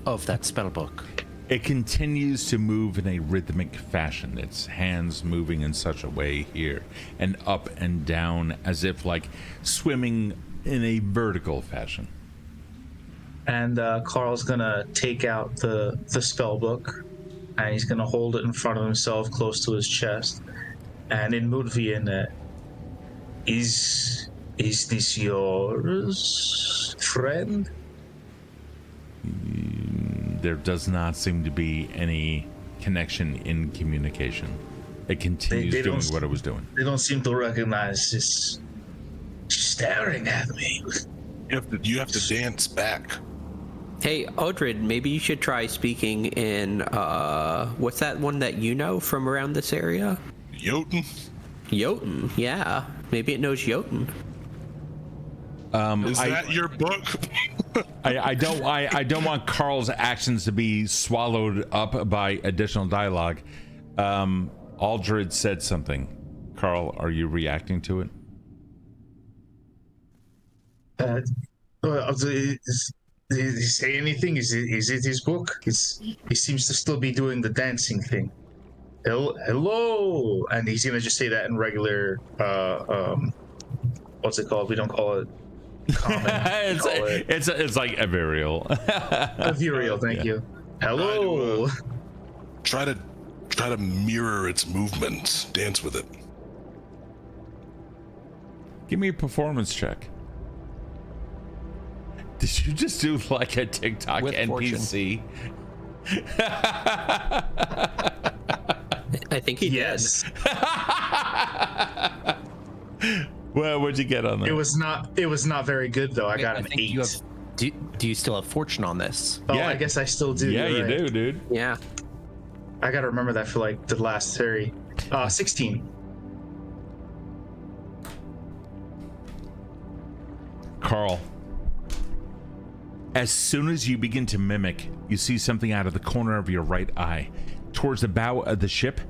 of that spellbook. It continues to move in a rhythmic fashion, its hands moving in such a way here, and up and down, as if like swimming in a vertical fashion. And Karl's gonna take out the spell book, and he's gonna hold it in front of himself, close to his chest. And in Mutvian, is this yours, friend? There does not seem to be any connection in communication. It continues They doing don't- what it was doing. They don't seem to recognize this. She's staring at me. You have to dance back. Hey, Aldred, maybe you should try speaking in, what's that one that you know from around this area? Jotun? Jotun, yeah. Maybe it knows Jotun. Is that your book? I don't want Karl's actions to be swallowed up by additional dialogue. Aldred said something. Karl, are you reacting to it? Did he say anything? Is it his book? He seems to still be doing the dancing thing. Hello, and he's gonna just say that in regular. What's it called? We don't call it common. call it. it's like a burial. A Virial, thank you. Hello. Try to mirror its movements. Dance with it. Give me a performance check. Did you just do like a TikTok With NPC? I think he Yes. Well, what'd you get on that? It was not very good though. I got an 8. You have, do you still have fortune on this? Oh, Yeah. I guess I still do. Yeah, you're you right. do, dude. did. Yeah. I gotta remember that for like the last 30. 16. Carl, as soon as you begin to mimic, you see something out of the corner of your right eye. Towards the bow of the ship,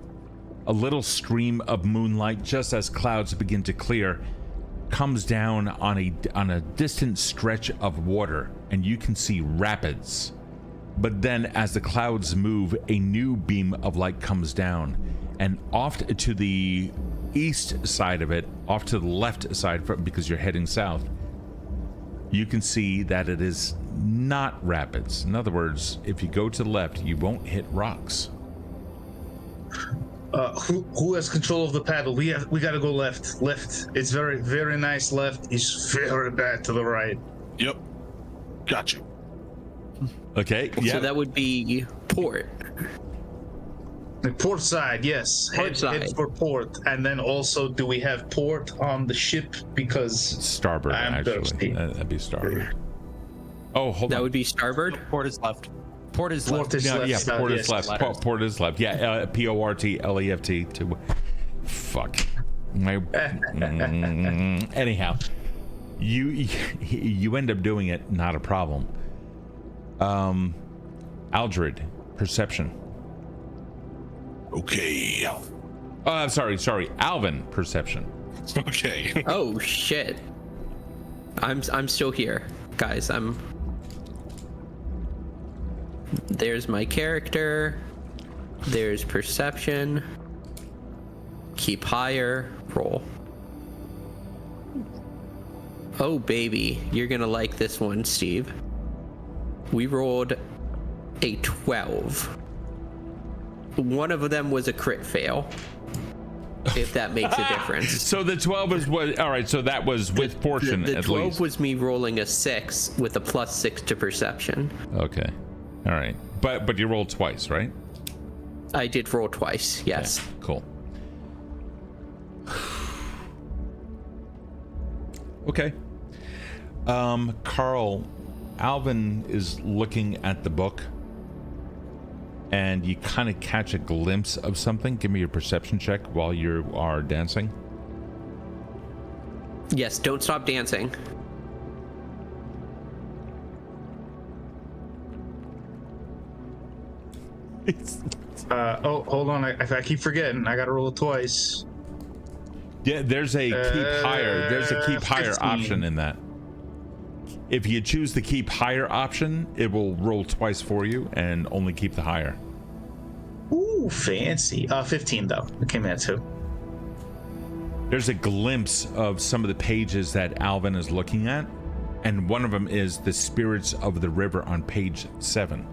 a little stream of moonlight, just as clouds begin to clear, comes down on a distant stretch of water, and you can see rapids. But then as the clouds move, a new beam of light comes down, and off to the east side of it, off to the left side, because you're heading south, you can see that it is not rapids. In other words, if you go to the left, you won't hit rocks. Who has control of the paddle? We gotta go left. Left. It's very, very nice left. It's very bad to the right. Yep. Got you. Okay, yeah. So that would be port. The port side, yes. Port side. Head for port. And then also, do we have port on the ship? Because Starboard, I'm actually. thirsty. That'd be starboard. Oh, hold That on. would be starboard. Port is left. Port is Port left. is left. Yeah, side, port yes. is left. Port is left. Yeah, PORTLEFT. To fuck. Anyhow, you end up doing it. Not a problem. Aldred, perception. Okay. Sorry. Alvin, perception. Okay. Oh shit. I'm still here, guys. There's my character. There's perception. Keep higher. Roll. Oh baby, you're gonna like this one, Steve. We rolled a 12. One of them was a crit fail. If that makes a difference. So the 12 is what? All right. So that was with portion The at 12 least. was me rolling a 6 with a +6 to perception. Okay. All right. But you rolled twice, right? I did roll twice, yes. Okay, cool. Okay. Carl, Alvin is looking at the book, and you kind of catch a glimpse of something. Give me your perception check while you are dancing. Yes, don't stop dancing. Hold on. I keep forgetting. I gotta roll it twice. Yeah, there's a keep higher. There's a keep higher 15. option in that. If you choose the keep higher option, it will roll twice for you and only keep the higher. Ooh, fancy. 15 though. It came in at 2. There's a glimpse of some of the pages that Alvin is looking at, and one of them is the spirits of the river on page 7.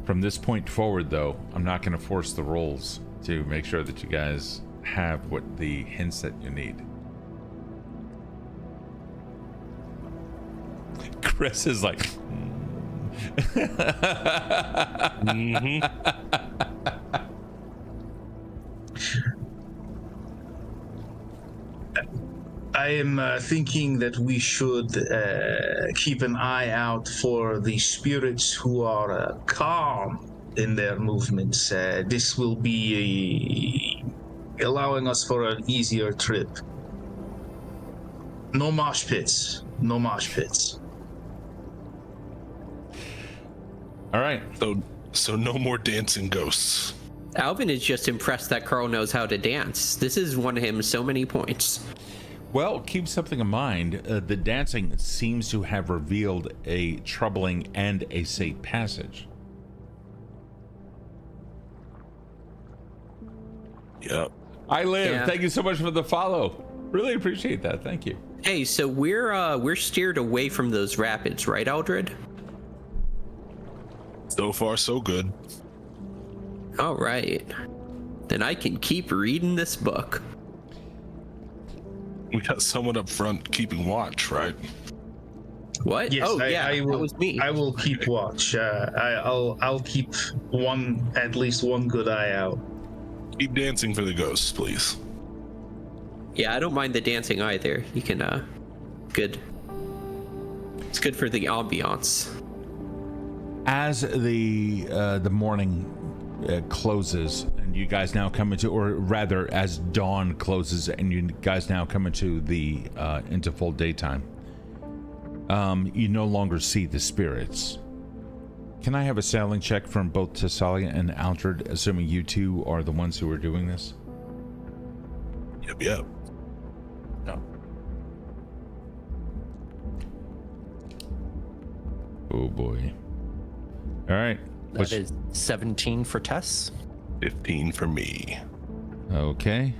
From this point forward, though, I'm not going to force the rolls to make sure that you guys have what the hints that you need. Chris is like, I am thinking that we should keep an eye out for the spirits who are calm in their movements. This will be allowing us for an easier trip. No mosh pits. No mosh pits. all right. So no more dancing ghosts. Alvin is just impressed that Carl knows how to dance. This has won him so many points. Well, keep something in mind. The dancing seems to have revealed a troubling and a safe passage. Yep. I live. Yeah. Thank you so much for the follow. Really appreciate that. Thank you. Hey, so we're steered away from those rapids, right, Aldred? So far, so good. All right. Then I can keep reading this book. We got someone up front keeping watch, right? What? Yes, oh, yeah, I will. that was me. I will keep watch. I'll keep at least one good eye out. Keep dancing for the ghosts, please. Yeah, I don't mind the dancing either. You can, good. It's good for the ambiance. As the morning closes, and you guys now come into, or rather, as dawn closes, and you guys now come into the into full daytime. You no longer see the spirits. Can I have a sailing check from both Thessalia and Aldred, assuming you two are the ones who are doing this? Yep. No. Oh boy. All right. That is 17 for Tess. 15 for me. Okay.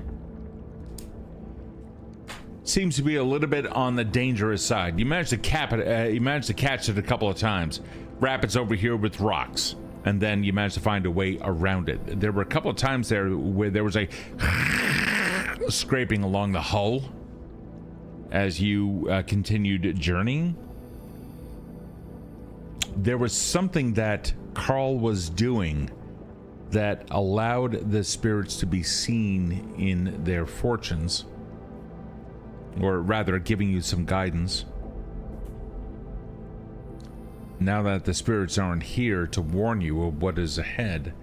Seems to be a little bit on the dangerous side. You managed to cap it. You managed to catch it a couple of times. Rapids over here with rocks, and then you managed to find a way around it. There were a couple of times there where there was a scraping along the hull as you continued journeying. There was something that Karl was doing that allowed the spirits to be seen in their fortunes, or rather giving you some guidance. Now that the spirits aren't here to warn you of what is ahead,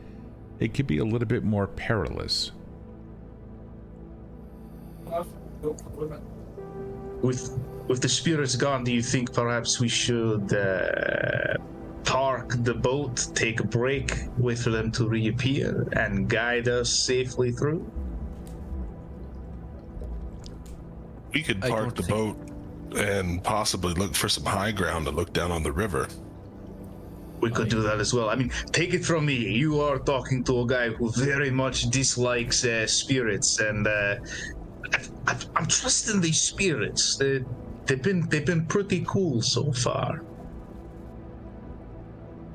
it could be a little bit more perilous. With the spirits gone, do you think perhaps we should park the boat, take a break, wait for them to reappear, and guide us safely through? We could park the boat and possibly look for some high ground to look down on the river. We could do that as well. I mean, take it from me. You are talking to a guy who very much dislikes spirits, and I'm trusting these spirits. They've been pretty cool so far.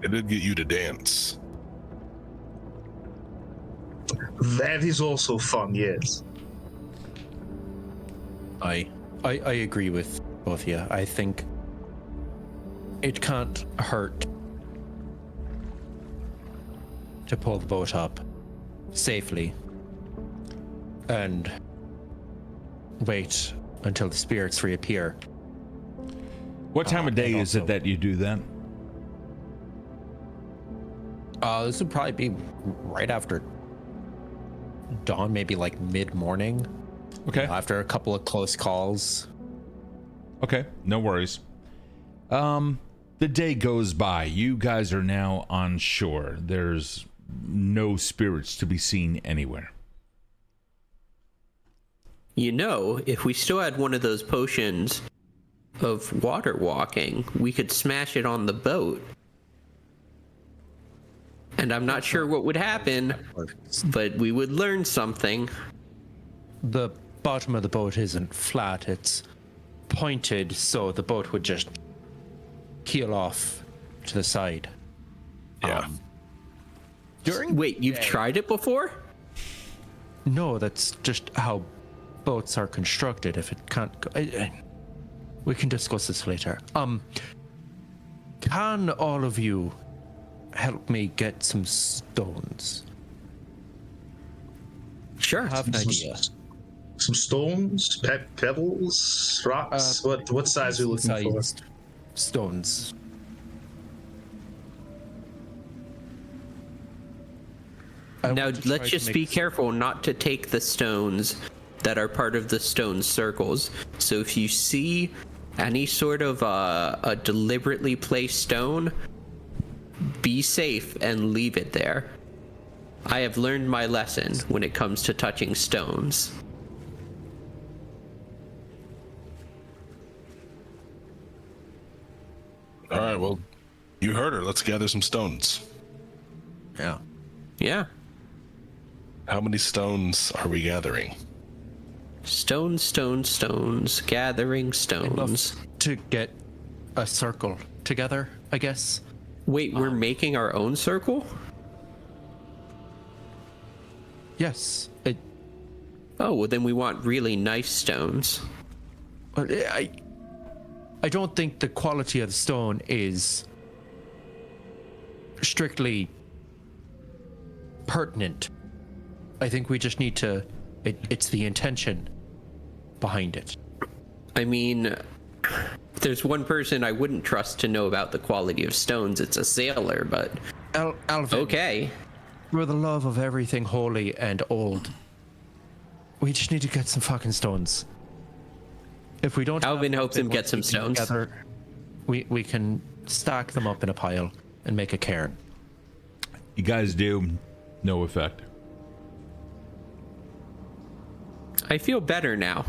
It did get you to dance. That is also fun, yes. I agree with both of you. I think it can't hurt to pull the boat up safely and wait until the spirits reappear. What time of day is it that you do that? This would probably be right after dawn, maybe like mid-morning. Okay. After a couple of close calls. Okay, no worries. The day goes by. You guys are now on shore. There's no spirits to be seen anywhere. You know, if we still had one of those potions of water walking, we could smash it on the boat. And I'm not sure what would happen, but we would learn something. The bottom of the boat isn't flat, it's pointed, so the boat would just keel off to the side. Yeah. Wait, you've tried it before? No, that's just how boats are constructed. If it can't go, we can discuss this later. Can all of you help me get some stones? Sure. I have an idea. Some stones, pebbles, rocks. What size are we looking for? Sized stones. Now, let's just be careful not to take the stones that are part of the stone circles. So if you see any sort of a deliberately placed stone, be safe and leave it there. I have learned my lesson when it comes to touching stones. All right, well, you heard her. Let's gather some stones. Yeah. Yeah. How many stones are we gathering? Stones, gathering stones. To get a circle together, I guess. Wait, we're making our own circle? Yes. Oh, well then we want really nice stones. I don't think the quality of the stone is strictly pertinent. I think we just need to. It's the intention behind it. I mean, if there's one person I wouldn't trust to know about the quality of stones, it's a sailor, but... Alvin. Okay. For the love of everything holy and old, we just need to get some fucking stones. If we don't... Alvin helps him get some stones. Together, we can stack them up in a pile and make a cairn. You guys do. No effect. I feel better now.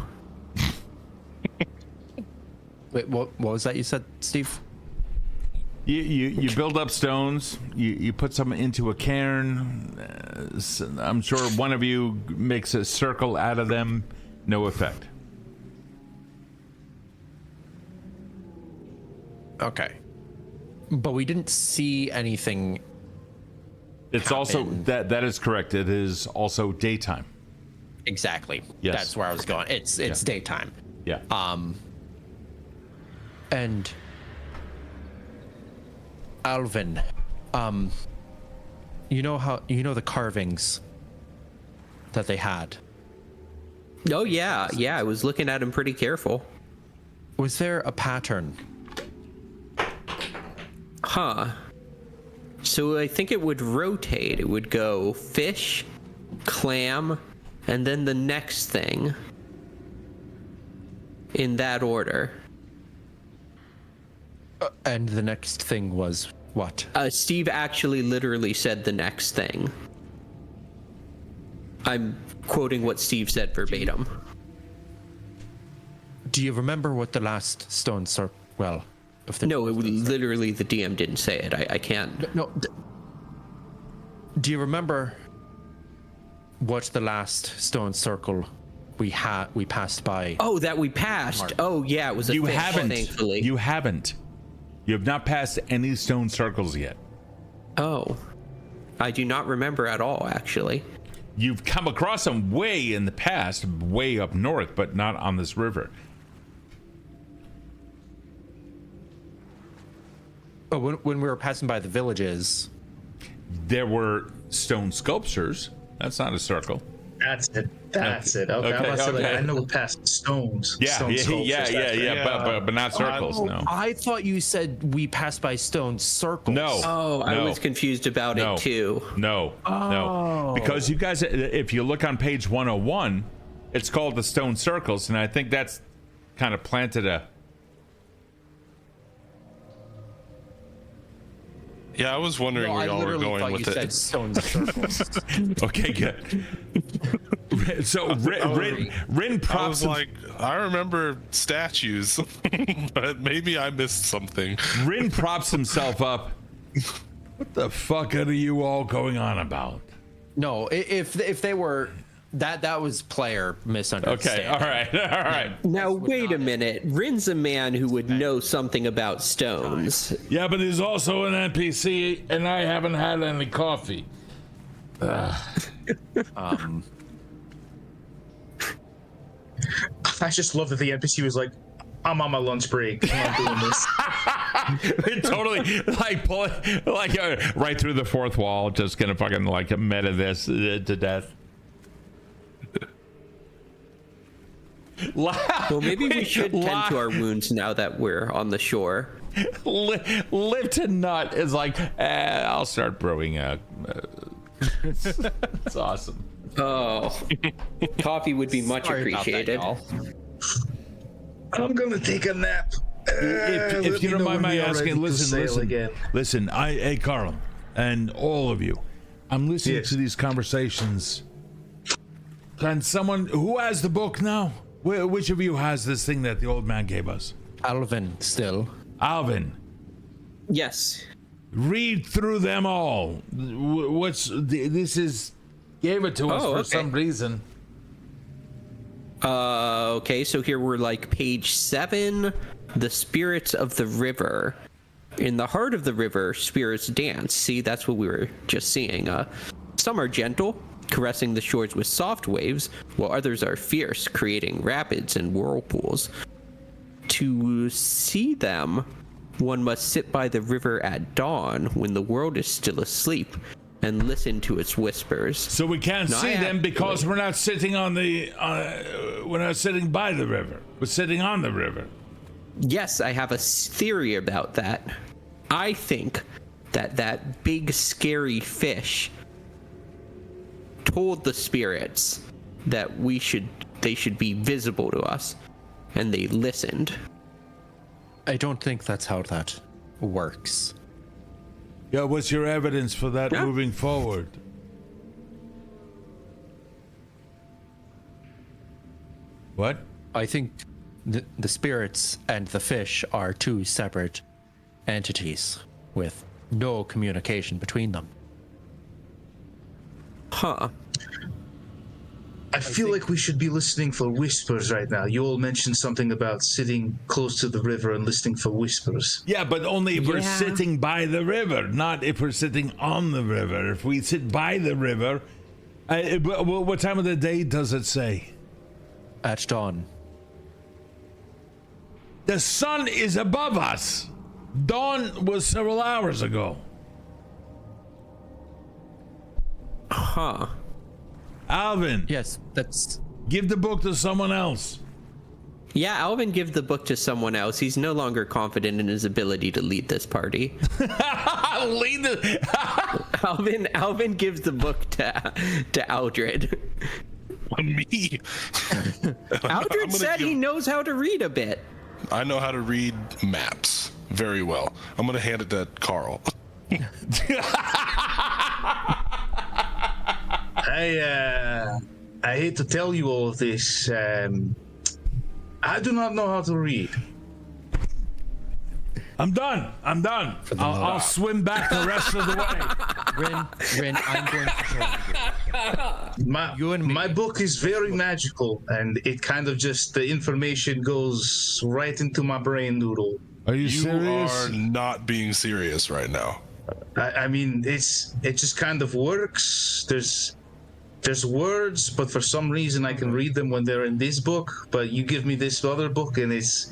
Wait, what was that you said, Steve? You build up stones. You put some into a cairn. I'm sure one of you makes a circle out of them. No effect. Okay. But we didn't see anything. It's happen. also that is correct. It is also daytime. Exactly. Yes. That's where I was going. It's daytime. Yeah. And Alvin, you know the carvings that they had? Oh yeah, I was looking at him pretty careful. Was there a pattern? Huh. So I think it would rotate. It would go fish, clam, and then the next thing. In that order. And the next thing was what? Steve actually literally said the next thing. I'm quoting what Steve said verbatim. Do you remember what the last stone circle? Well, if the No, literally the DM didn't say it. I can't. No. Do you remember what the last stone circle we passed by? Oh, that we passed. Oh, yeah, it was a You fish, haven't. thankfully. You haven't. You have not passed any stone circles yet. Oh. I do not remember at all, actually. You've come across them way in the past, way up north, but not on this river. Oh, when we were passing by the villages. There were stone sculptures. That's not a circle. That's it. That's it. Okay. I'm about to say, like, I know past stones. Yeah, stone sculptures, yeah, but not circles. No. I thought you said we passed by stone circles. No. Oh, I was confused about it too. No. Because you guys, if you look on page 101, it's called the stone circles, and I think that's kind of planted a. Yeah, I was wondering where y'all were going with it. Stone circles. Okay, good. So Rin props. I was like, I remember statues, but maybe I missed something. Rin props himself up. What the fuck are you all going on about? No, if they were that was player misunderstanding. Okay, all right. Now wait a minute. Rin's a man who would know something about stones. Yeah, but he's also an NPC, and I haven't had any coffee. I just love that the NPC was like, I'm on my lunch break. I'm not doing this. Totally like pull it like right through the fourth wall, just gonna fucking like meta this to death. Well, maybe we should tend to our wounds now that we're on the shore. Live to nut is like, I'll start brewing. It's awesome. Oh, coffee would be much appreciated. I'm gonna take a nap. If you don't mind my asking, listen. Hey, Karl, and all of you, I'm listening to these conversations. Can someone who has the book now? Which of you has this thing that the old man gave us? Alvin still. Alvin. Yes. Read through them all. This is gave it to us for okay. some reason. Okay, so here we're like page 7, the spirits of the river. In the heart of the river, spirits dance. See, that's what we were just seeing. Some are gentle, caressing the shores with soft waves, while others are fierce, creating rapids and whirlpools. To see them, one must sit by the river at dawn when the world is still asleep and listen to its whispers. So we can't see them because we're not sitting on the. We're not sitting by the river. We're sitting on the river. Yes, I have a theory about that. I think that big scary fish told the spirits that they should be visible to us, and they listened. I don't think that's how that works. Yeah, what's your evidence for that moving forward? What? I think the spirits and the fish are two separate entities with no communication between them. Huh. I feel like we should be listening for whispers right now. You all mentioned something about sitting close to the river and listening for whispers. Yeah, but only if we're sitting by the river, not if we're sitting on the river. If we sit by the river, what time of the day does it say? At dawn. The sun is above us. Dawn was several hours ago. Huh. Alvin. Yes, that's... Give the book to someone else. Yeah, Alvin give the book to someone else. He's no longer confident in his ability to lead this party. Alvin gives the book to Aldred. Me? Aldred said he knows how to read a bit. I know how to read maps very well. I'm going to hand it to Karl. I hate to tell you all of this. I do not know how to read. I'm done. I'll swim back the rest of the way. Rin, I'm going to join you. My book is very magical, and it kind of just, the information goes right into my brain noodle. Are you You serious? are not being serious right now. I mean, it just kind of works. There's words, but for some reason I can read them when they're in this book. But you give me this other book, and it's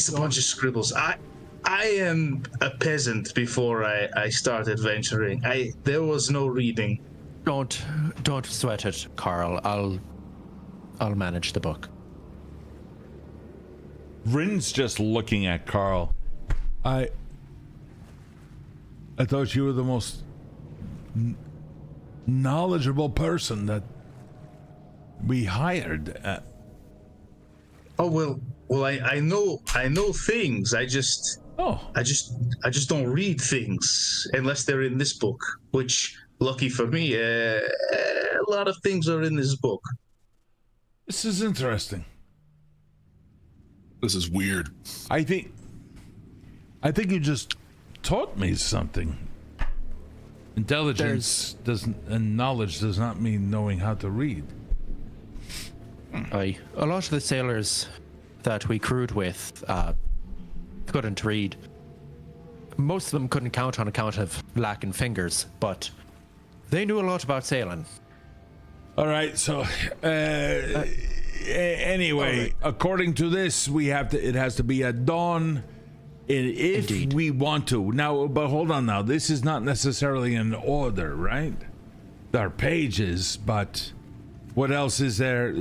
a bunch of scribbles. I am a peasant before I started venturing. There was no reading. Don't sweat it, Karl. I'll manage the book. Rin's just looking at Karl. I thought you were the most knowledgeable person that we hired. Oh well, I know things. I just don't read things unless they're in this book. Which, lucky for me, a lot of things are in this book. This is interesting. This is weird. I think you just taught me something. Intelligence and knowledge does not mean knowing how to read. A lot of the sailors that we crewed with couldn't read. Most of them couldn't count on account of lacking fingers, but they knew a lot about sailing. All right, so anyway, right. According to this, it has to be at dawn. If Indeed. we want to now, but hold on now. This is not necessarily an order, right? There are pages, but what else is there?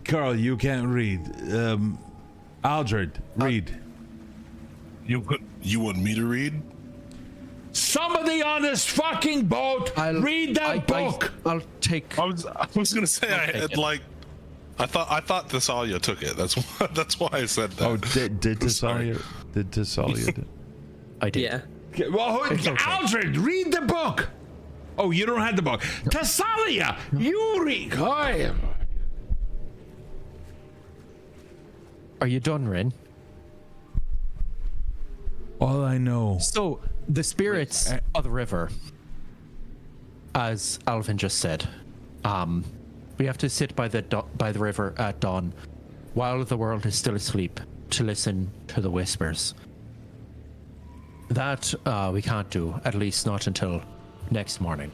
Karl, you can't read. Aldred, read. You want me to read? Somebody on this fucking boat, read that book. I'll take. I was gonna say I thought Thessalia took it. That's why I said that. Oh, did Thessalia? Did Thessalia? I did. Yeah. Well, Aldred, read the book. Oh, you don't have the book. Thessalia, you read. Are you done, Rin? All I know. So the spirits of the river as Alvin just said, we have to sit by the river at dawn, while the world is still asleep, to listen to the whispers. That we can't do, at least not until next morning.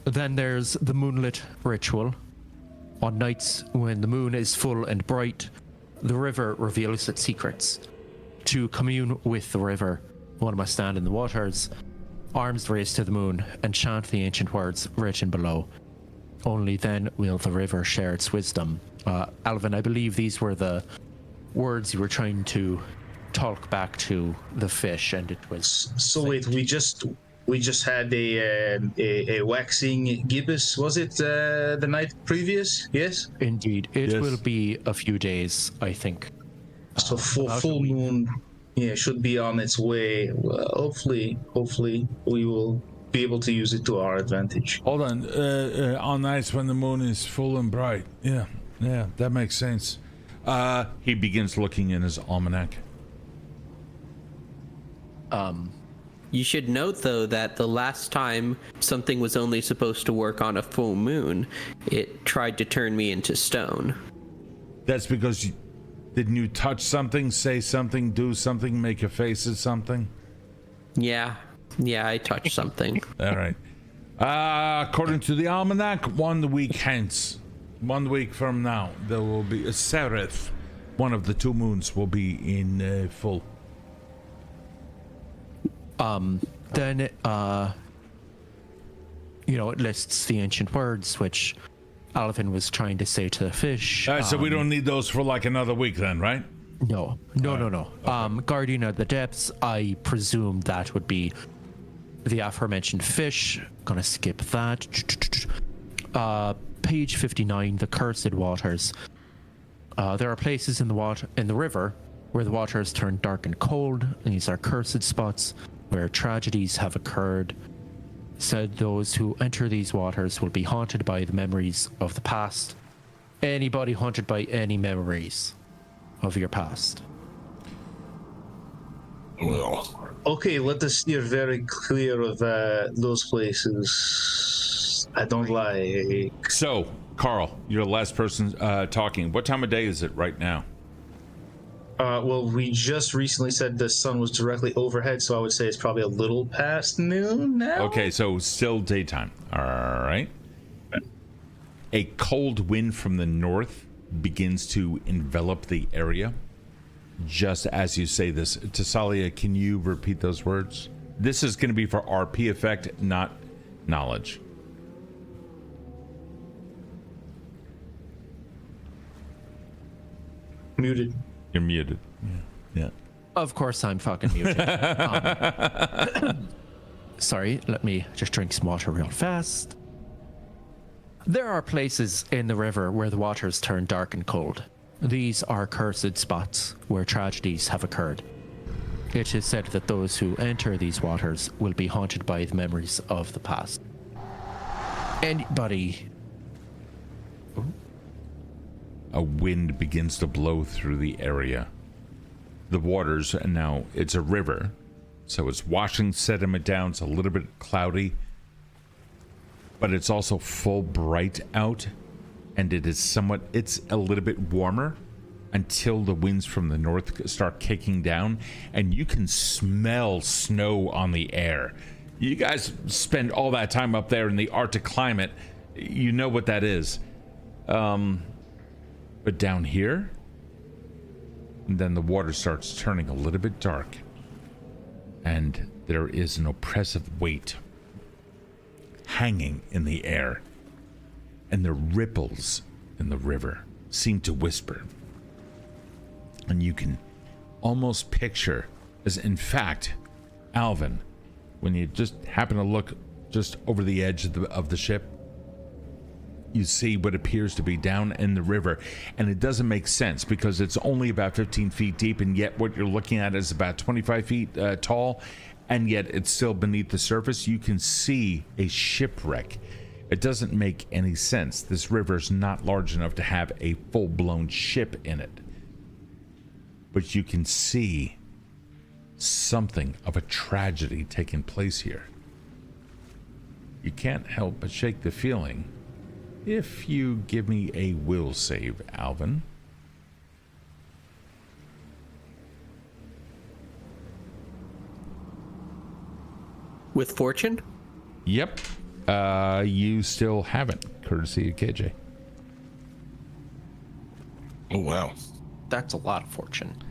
Then there's the moonlit ritual. On nights when the moon is full and bright, the river reveals its secrets. To commune with the river, one must stand in the waters, arms raised to the moon, and chant the ancient words written below. Only then will the river share its wisdom. Alvin, I believe these were the words you were trying to talk back to the fish, and it was... So wait, we just had a waxing gibbous, was it the night previous? Yes? Indeed. It Yes. will be a few days, I think. So full moon, should be on its way. Well, hopefully we will be able to use it to our advantage. Hold on nights when the moon is full and bright. Yeah, that makes sense. He begins looking in his almanac. You should note, though, that the last time something was only supposed to work on a full moon, it tried to turn me into stone. That's because didn't you touch something, say something, do something, make a face at something? Yeah, I touched something. All right. According to the almanac, 1 week hence, 1 week from now, there will be a Sereth. One of the two moons will be in full. Then it lists the ancient words, which Alvin was trying to say to the fish. So we don't need those for like another week then, right? No. Okay. Guardian of the Depths, I presume that would be the aforementioned fish. Gonna skip that. Page 59, the Cursed Waters. There are places in the river where the waters turn dark and cold, and these are cursed spots where tragedies have occurred. Said those who enter these waters will be haunted by the memories of the past. Anybody haunted by any memories of your past? Well, Okay, let us steer very clear of those places. I don't like. So, Karl, you're the last person talking. What time of day is it right now? Well, we just recently said the sun was directly overhead, so I would say it's probably a little past noon now. Okay, so still daytime. All right. A cold wind from the north begins to envelop the area. Just as you say this, Thessalia, can you repeat those words? This is going to be for RP effect, not knowledge. Muted. You're muted. Yeah. Of course I'm fucking muted. Sorry, let me just drink some water real fast. There are places in the river where the waters turn dark and cold. These are cursed spots where tragedies have occurred. It is said that those who enter these waters will be haunted by the memories of the past. Anybody... A wind begins to blow through the area. The waters, and now it's a river, so it's washing sediment down. It's a little bit cloudy, but it's also full bright out, and it's a little bit warmer until the winds from the north start kicking down, and you can smell snow on the air. You guys spend all that time up there in the Arctic climate. You know what that is. But down here, and then the water starts turning a little bit dark, and there is an oppressive weight hanging in the air, and the ripples in the river seem to whisper, and you can almost picture, as in fact, Alvin, when you just happen to look just over the edge of the ship, you see what appears to be down in the river, and it doesn't make sense because it's only about 15 feet deep, and yet what you're looking at is about 25 feet tall, and yet it's still beneath the surface. You can see a shipwreck. It doesn't make any sense. This river's not large enough to have a full-blown ship in it, but you can see something of a tragedy taking place here. You can't help but shake the feeling if you give me a will save, Alvin. With fortune? Yep. You still haven't, courtesy of KJ. Oh, wow. That's a lot of fortune.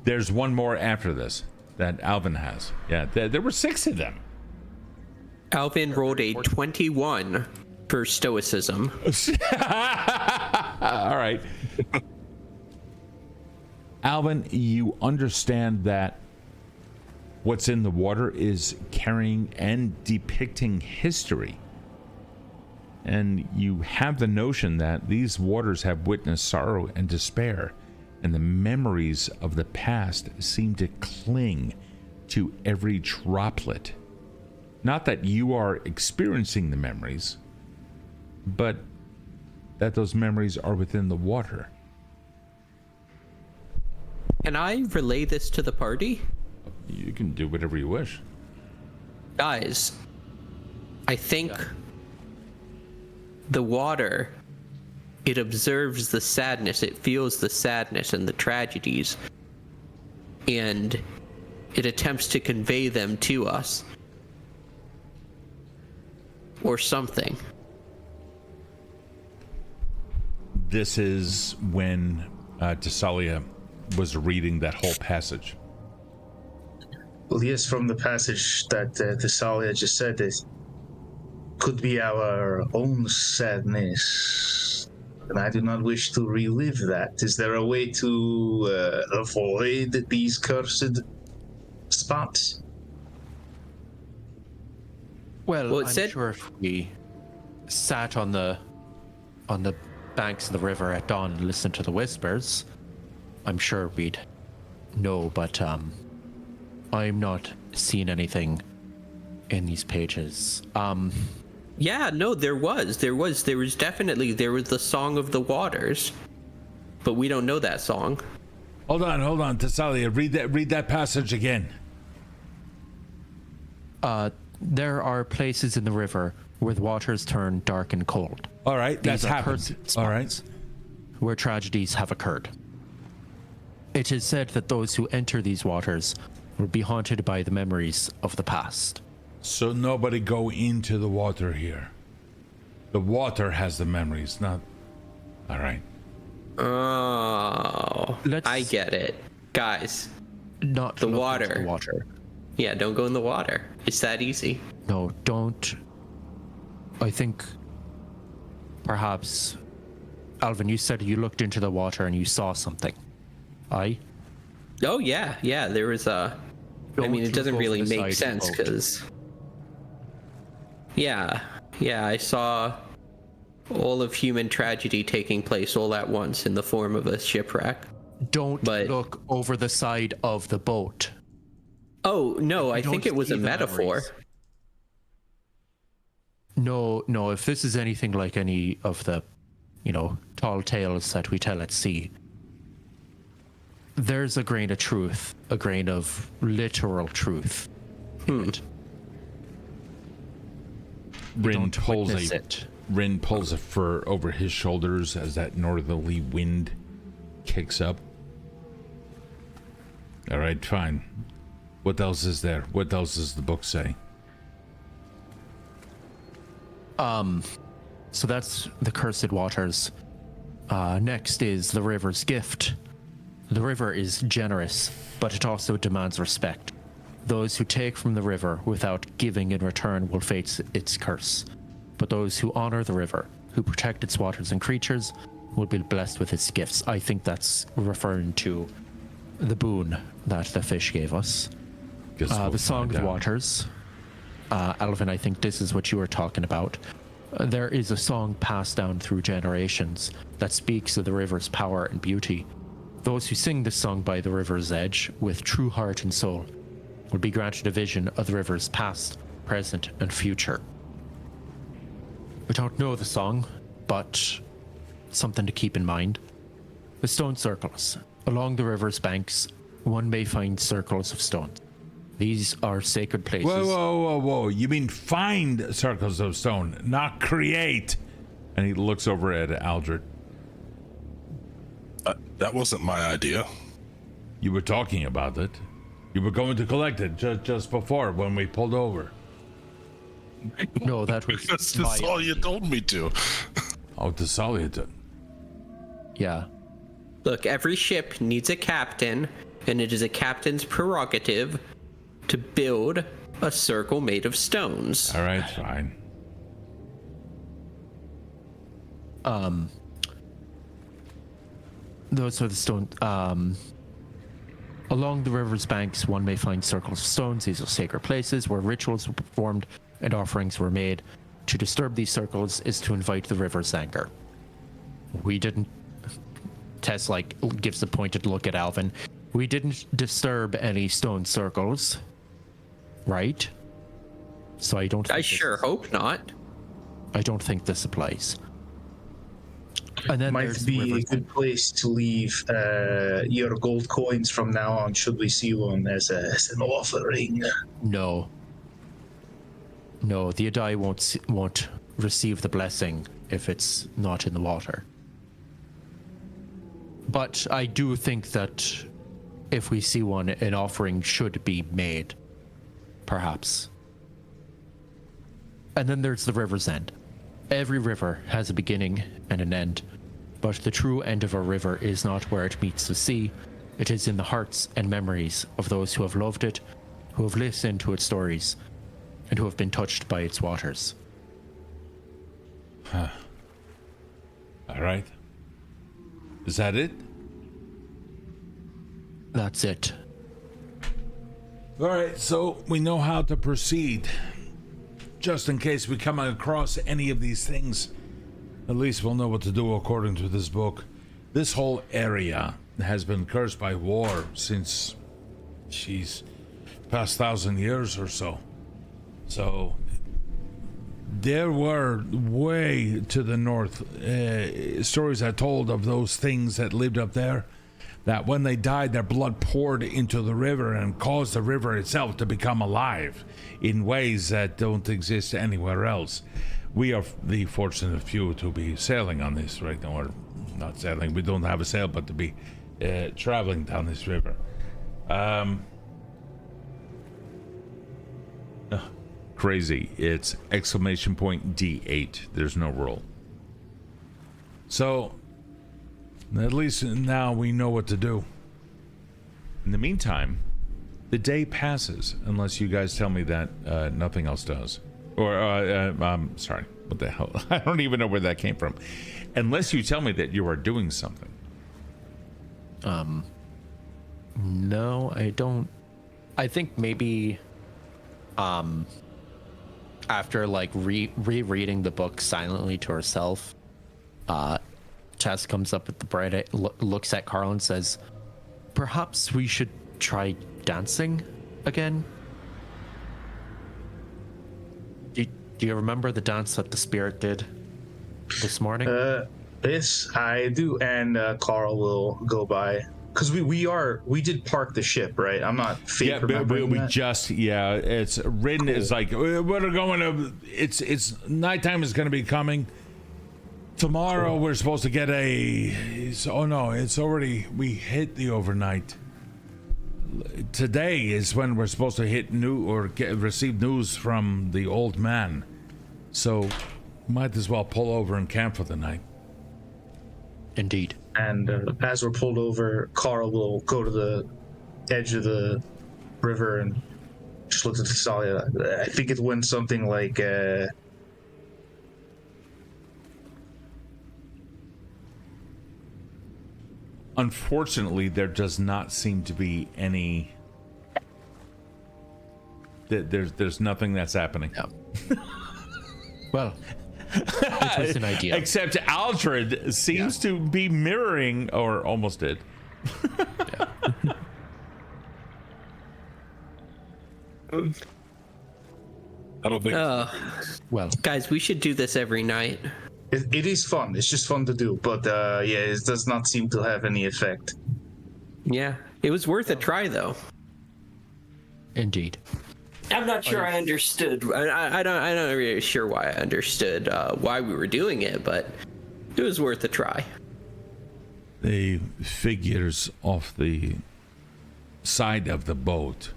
There's one more after this that Alvin has. Yeah, there were 6 of them. Alvin rolled a 21 for stoicism. All right. Alvin, you understand that what's in the water is carrying and depicting history. And you have the notion that these waters have witnessed sorrow and despair, and the memories of the past seem to cling to every droplet. Not that you are experiencing the memories, but that those memories are within the water. Can I relay this to the party? You can do whatever you wish. Guys, I think the water, it observes the sadness, it feels the sadness and the tragedies, and it attempts to convey them to us. Or something. This is when Thessalia was reading that whole passage. Well, yes, from the passage that Thessalia just said, it could be our own sadness. And I do not wish to relive that. Is there a way to avoid these cursed spots? Well, it I'm said- sure if we sat on the banks of the river at dawn and listened to the whispers, I'm sure we'd know, but I'm not seeing anything in these pages. Yeah, no, there was definitely the Song of the Waters, but we don't know that song. Hold on, Thessalia, read that passage again. There are places in the river where the waters turn dark and cold. All right, that's These are happened. cursed All right. spots where tragedies have occurred. It is said that those who enter these waters will be haunted by the memories of the past. So nobody go into the water here. The water has the memories, not... All right. Oh, Let's- I get it. Guys, Not The look into water. The water. yeah, don't go in the water. It's that easy. No, don't. I think perhaps, Alvin, you said you looked into the water and you saw something. Aye? Oh, yeah, there was a... I mean, it doesn't really make sense, because... Yeah, I saw all of human tragedy taking place all at once in the form of a shipwreck. Don't But- look over the side of the boat. Oh, no, I think don't it was see a the metaphor. memories. No, if this is anything like any of the, tall tales that we tell at sea, there's a grain of truth, a grain of literal truth. in it. Rin Don't pulls witness a it. Rin pulls a fur over his shoulders as that northerly wind kicks up. All right, fine. What else is there? What else does the book say? So that's the cursed waters. Next is the river's gift. The river is generous, but it also demands respect. Those who take from the river without giving in return will face its curse. But those who honor the river, who protect its waters and creatures, will be blessed with its gifts. I think that's referring to the boon that the fish gave us. Guess we'll The Song find of the out. Waters. Alvin, I think this is what you were talking about. There is a song passed down through generations that speaks of the river's power and beauty. Those who sing this song by the river's edge with true heart and soul will be granted a vision of the river's past, present, and future. We don't know the song, but something to keep in mind. The stone circles along the river's banks one may find circles of stone. These are sacred places. Whoa. You mean find circles of stone, not create. And he looks over at Aldred. That wasn't my idea. You were talking about it. You were going to collect it just before when we pulled over. No, that was That's all you told me to. Oh, Thessalia did. Yeah. Look, every ship needs a captain, and it is a captain's prerogative to build a circle made of stones. All right, fine. Those are the stone. Along the river's banks, one may find circles of stones. These are sacred places where rituals were performed and offerings were made. To disturb these circles is to invite the river's anger. We didn't. Tess gives a pointed look at Alvin. We didn't disturb any stone circles, right? So I don't. I sure hope not. I don't think this applies. And then Might be a good place to leave your gold coins from now on, should we see one as an offering. No, the Adai won't receive the blessing if it's not in the water. But I do think that if we see one, an offering should be made, perhaps. And then there's the river's end. Every river has a beginning and an end, but the true end of a river is not where it meets the sea. It is in the hearts and memories of those who have loved it, who have listened to its stories, and who have been touched by its waters. All right. Is that it? That's it. All right, so we know how to proceed. Just in case we come across any of these things, at least we'll know what to do according to this book. This whole area has been cursed by war since, past 1,000 years or so. So there were way to the north stories I told of those things that lived up there, that when they died, their blood poured into the river and caused the river itself to become alive in ways that don't exist anywhere else. We are the fortunate few to be sailing on this right now, or not sailing, we don't have a sail, but to be traveling down this river. Crazy. It's exclamation point D8. There's no roll. So at least now we know what to do. In the meantime, the day passes unless you guys tell me that nothing else does. Or, sorry, what the hell? I don't even know where that came from. Unless you tell me that you are doing something. No, I don't. I think maybe, after rereading the book silently to herself, Tess comes up at the bright, looks at Karl and says, "Perhaps we should try dancing again." Do you remember the dance that the spirit did this morning? Yes, I do, and Karl will go by. Because we did park the ship, right? I'm not fake remembering we that. it's written cool. As like, we're going to, it's nighttime is going to be coming. Tomorrow we're supposed to get it's already, we hit the overnight. Today is when we're supposed to hit receive news from the old man. So might as well pull over and camp for the night. Indeed. And as we're pulled over, Karl will go to the edge of the river and just look at Thessalia. I think it went something like Unfortunately, there does not seem to be any. There's nothing that's happening. Yeah. Well, it was an idea. Except Aldred seems to be mirroring, or almost did. I don't think. Well, Guys, we should do this every night. it is fun. It's just fun to do, but it does not seem to have any effect. Yeah, It was worth a try, though. Indeed. I'm not sure I understood. I'm not really sure why I understood why we were doing it, but it was worth a try. The figures off the side of the boat,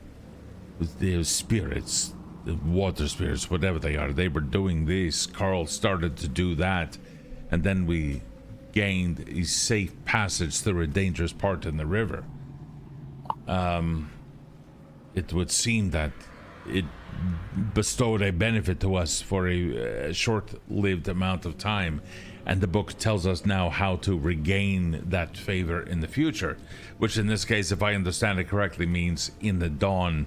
with their spirits, the water spirits, whatever they are, they were doing this. Karl started to do that, and then we gained a safe passage through a dangerous part in the river. It would seem that it bestowed a benefit to us for a short-lived amount of time, and the book tells us now how to regain that favor in the future, which in this case, if I understand it correctly, means in the dawn,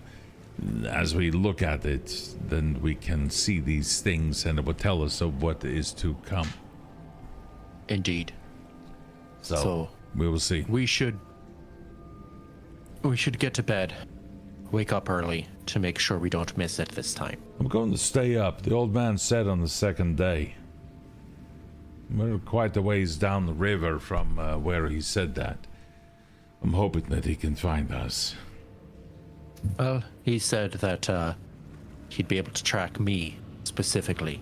as we look at it, then we can see these things, and it will tell us of what is to come. Indeed. So we will see. We should get to bed. Wake up early to make sure we don't miss it this time. I'm going to stay up. The old man said on the second day. We're quite a ways down the river from where he said that. I'm hoping that he can find us. He said that he'd be able to track me specifically.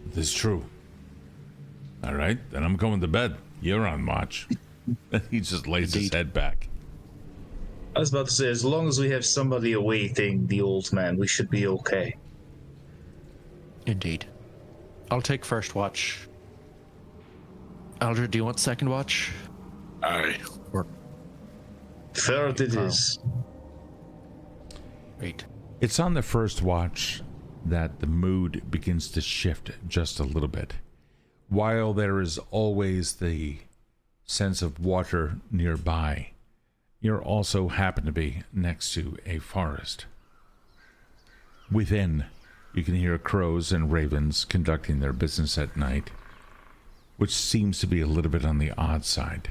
This is true. All right, then I'm going to bed. You're on watch. He just lays his head back. I was about to say, as long as we have somebody awaiting the old man, we should be okay. Indeed. I'll take first watch. Aldred, do you want second watch? Aye. Or Third it is. great. It's on the first watch that the mood begins to shift just a little bit. While there is always the sense of water nearby, you also happen to be next to a forest. Within, you can hear crows and ravens conducting their business at night, which seems to be a little bit on the odd side.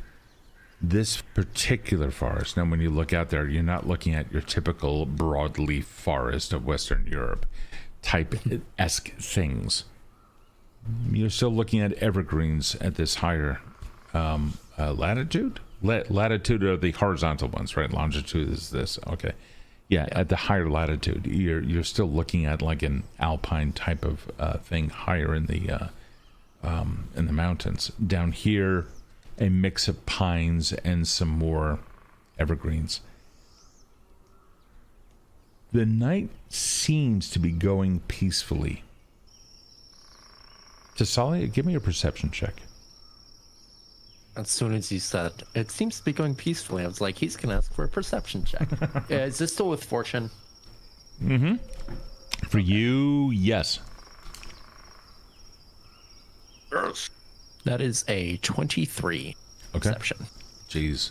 This particular forest, now when you look out there, you're not looking at your typical broadleaf forest of Western Europe type-esque things. You're still looking at evergreens at this higher latitude? Latitude are the horizontal ones, right? Longitude is this. Okay. Yeah, at the higher latitude, you're still looking at like an alpine type of thing higher in the mountains. Down here, a mix of pines and some more evergreens. The night seems to be going peacefully. Thessalia, give me a perception check. As soon as you said, it seems to be going peacefully, I was like, he's going to ask for a perception check. Is this still with fortune? Mm-hmm. For you, yes. Yes. That is a 23 perception. Jeez.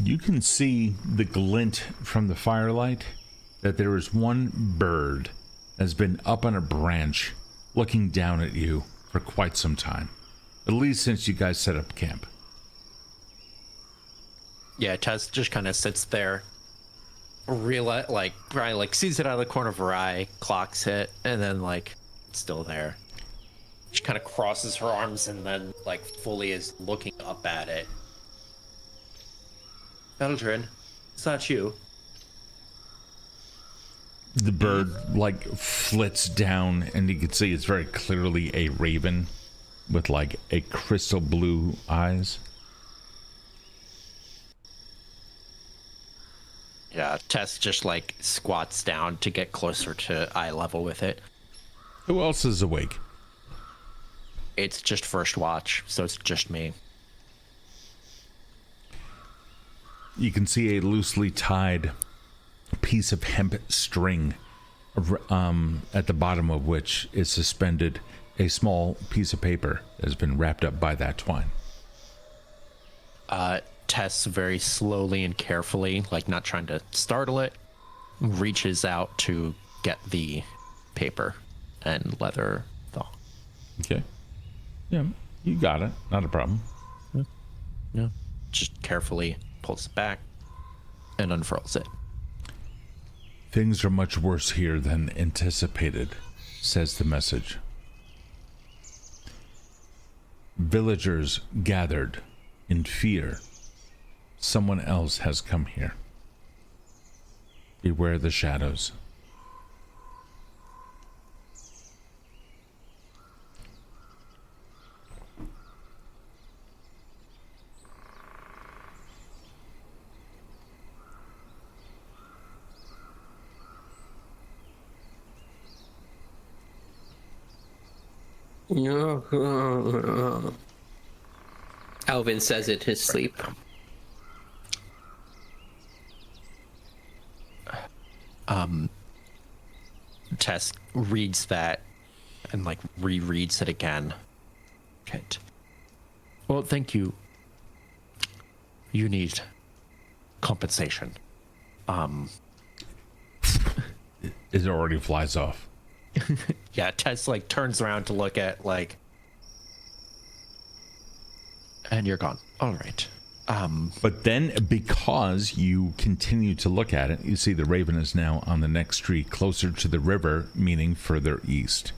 You can see the glint from the firelight that there is one bird that's been up on a branch looking down at you for quite some time. At least since you guys set up camp. Yeah, Tess just kind of sits there, probably sees it out of the corner of her eye, clocks it, and then it's still there. She kind of crosses her arms and then fully is looking up at it. Aldred, is that you? The bird flits down, and you can see it's very clearly a raven with a crystal blue eyes. Yeah, Tess just squats down to get closer to eye level with it. Who else is awake? It's just first watch, so it's just me. You can see a loosely tied piece of hemp string at the bottom of which is suspended a small piece of paper that has been wrapped up by that twine. Tess very slowly and carefully, not trying to startle it, reaches out to get the paper and leather thong. Okay. Yeah, you got it. Not a problem. Yeah. Just carefully pulls it back and unfurls it. Things are much worse here than anticipated, says the message. Villagers gathered in fear. Someone else has come here. Beware the shadows. Alvin says it in his sleep. Tess reads that and like rereads it again. Okay. Well, thank you. You need compensation. It already flies off. Yeah, Tess like turns around to look at like, and you're gone. All right. But then, because you continue to look at it, you see the raven is now on the next tree, closer to the river, meaning further east.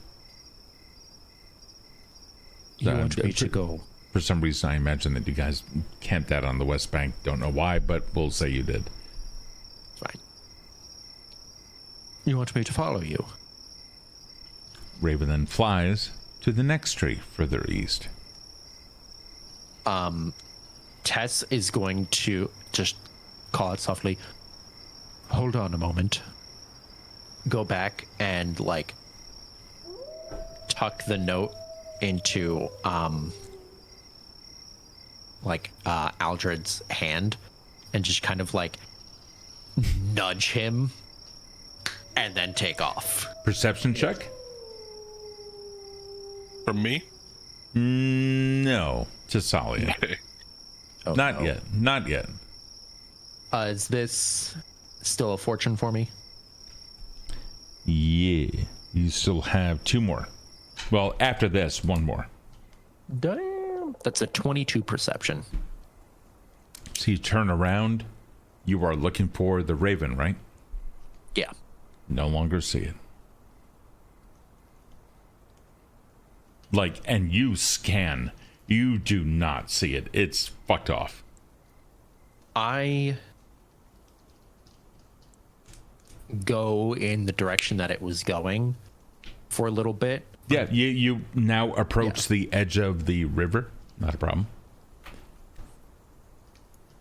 You want me to go? For some reason, I imagine that you guys camped out on the west bank. Don't know why, but we'll say you did. Fine. You want me to follow you? Raven then flies to the next tree further east. Tess is going to just call it softly. Hold on a moment. Go back and like tuck the note into Aldred's hand and just kind of like nudge him and then take off. Perception check? From me? No, Thessalia. Okay. Oh, Not no. yet. Not yet. Is this still a fortune for me? Yeah. You still have 2 more. Well, after this, 1 more. Damn. That's a 22 perception. So you turn around. You are looking for the raven, right? Yeah. No longer see it. Like, and you scan. You do not see it. It's fucked off. I go in the direction that it was going for a little bit. Yeah, you now approach the edge of the river. Not a problem.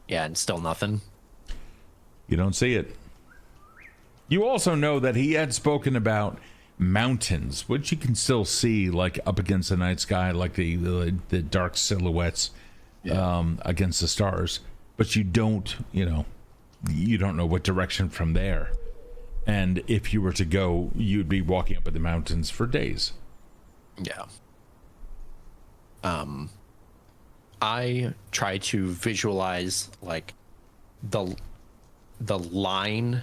Yeah, and still nothing. You don't see it. You also know that he had spoken about mountains, which you can still see, like up against the night sky, like the dark silhouettes against the stars. But you don't know what direction from there. And if you were to go, you'd be walking up at the mountains for days. Yeah. I try to visualize like the line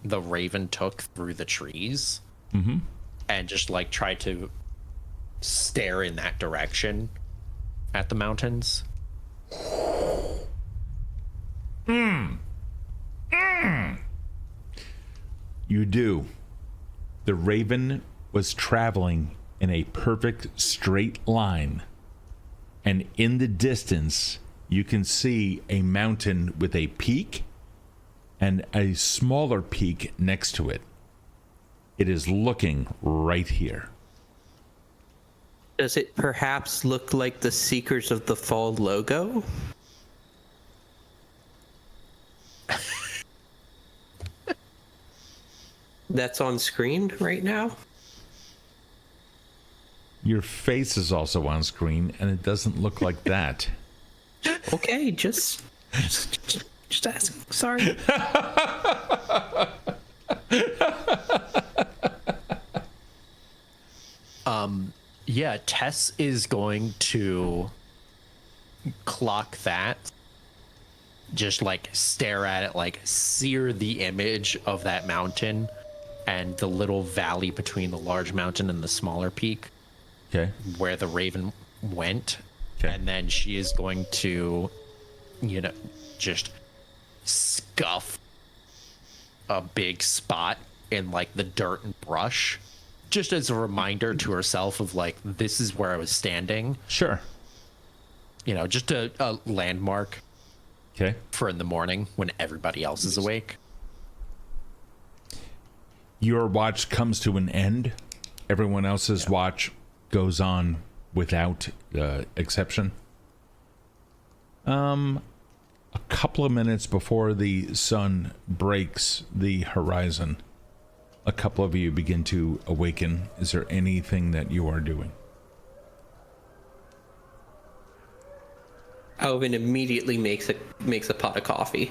the raven took through the trees, and just like try to stare in that direction at the mountains. You do. The raven was traveling in a perfect straight line. And in the distance, you can see a mountain with a peak and a smaller peak next to it. It is looking right here. Does it perhaps look like the Seekers of the Fall logo? That's on screen right now? Your face is also on screen, and it doesn't look like that. Okay, just asking. Sorry. Yeah, Tess is going to clock that, just like stare at it, like sear the image of that mountain and the little valley between the large mountain and the smaller peak. Okay. Where the raven went. Okay. And then she is going to, just scuff a big spot in like the dirt and brush, just as a reminder to herself of like, this is where I was standing. Sure. just a landmark Okay. for in the morning when everybody else is awake. Your watch comes to an end. Everyone else's watch goes on without exception. A couple of minutes before the sun breaks the horizon, a couple of you begin to awaken. Is there anything that you are doing? Alvin immediately makes a pot of coffee.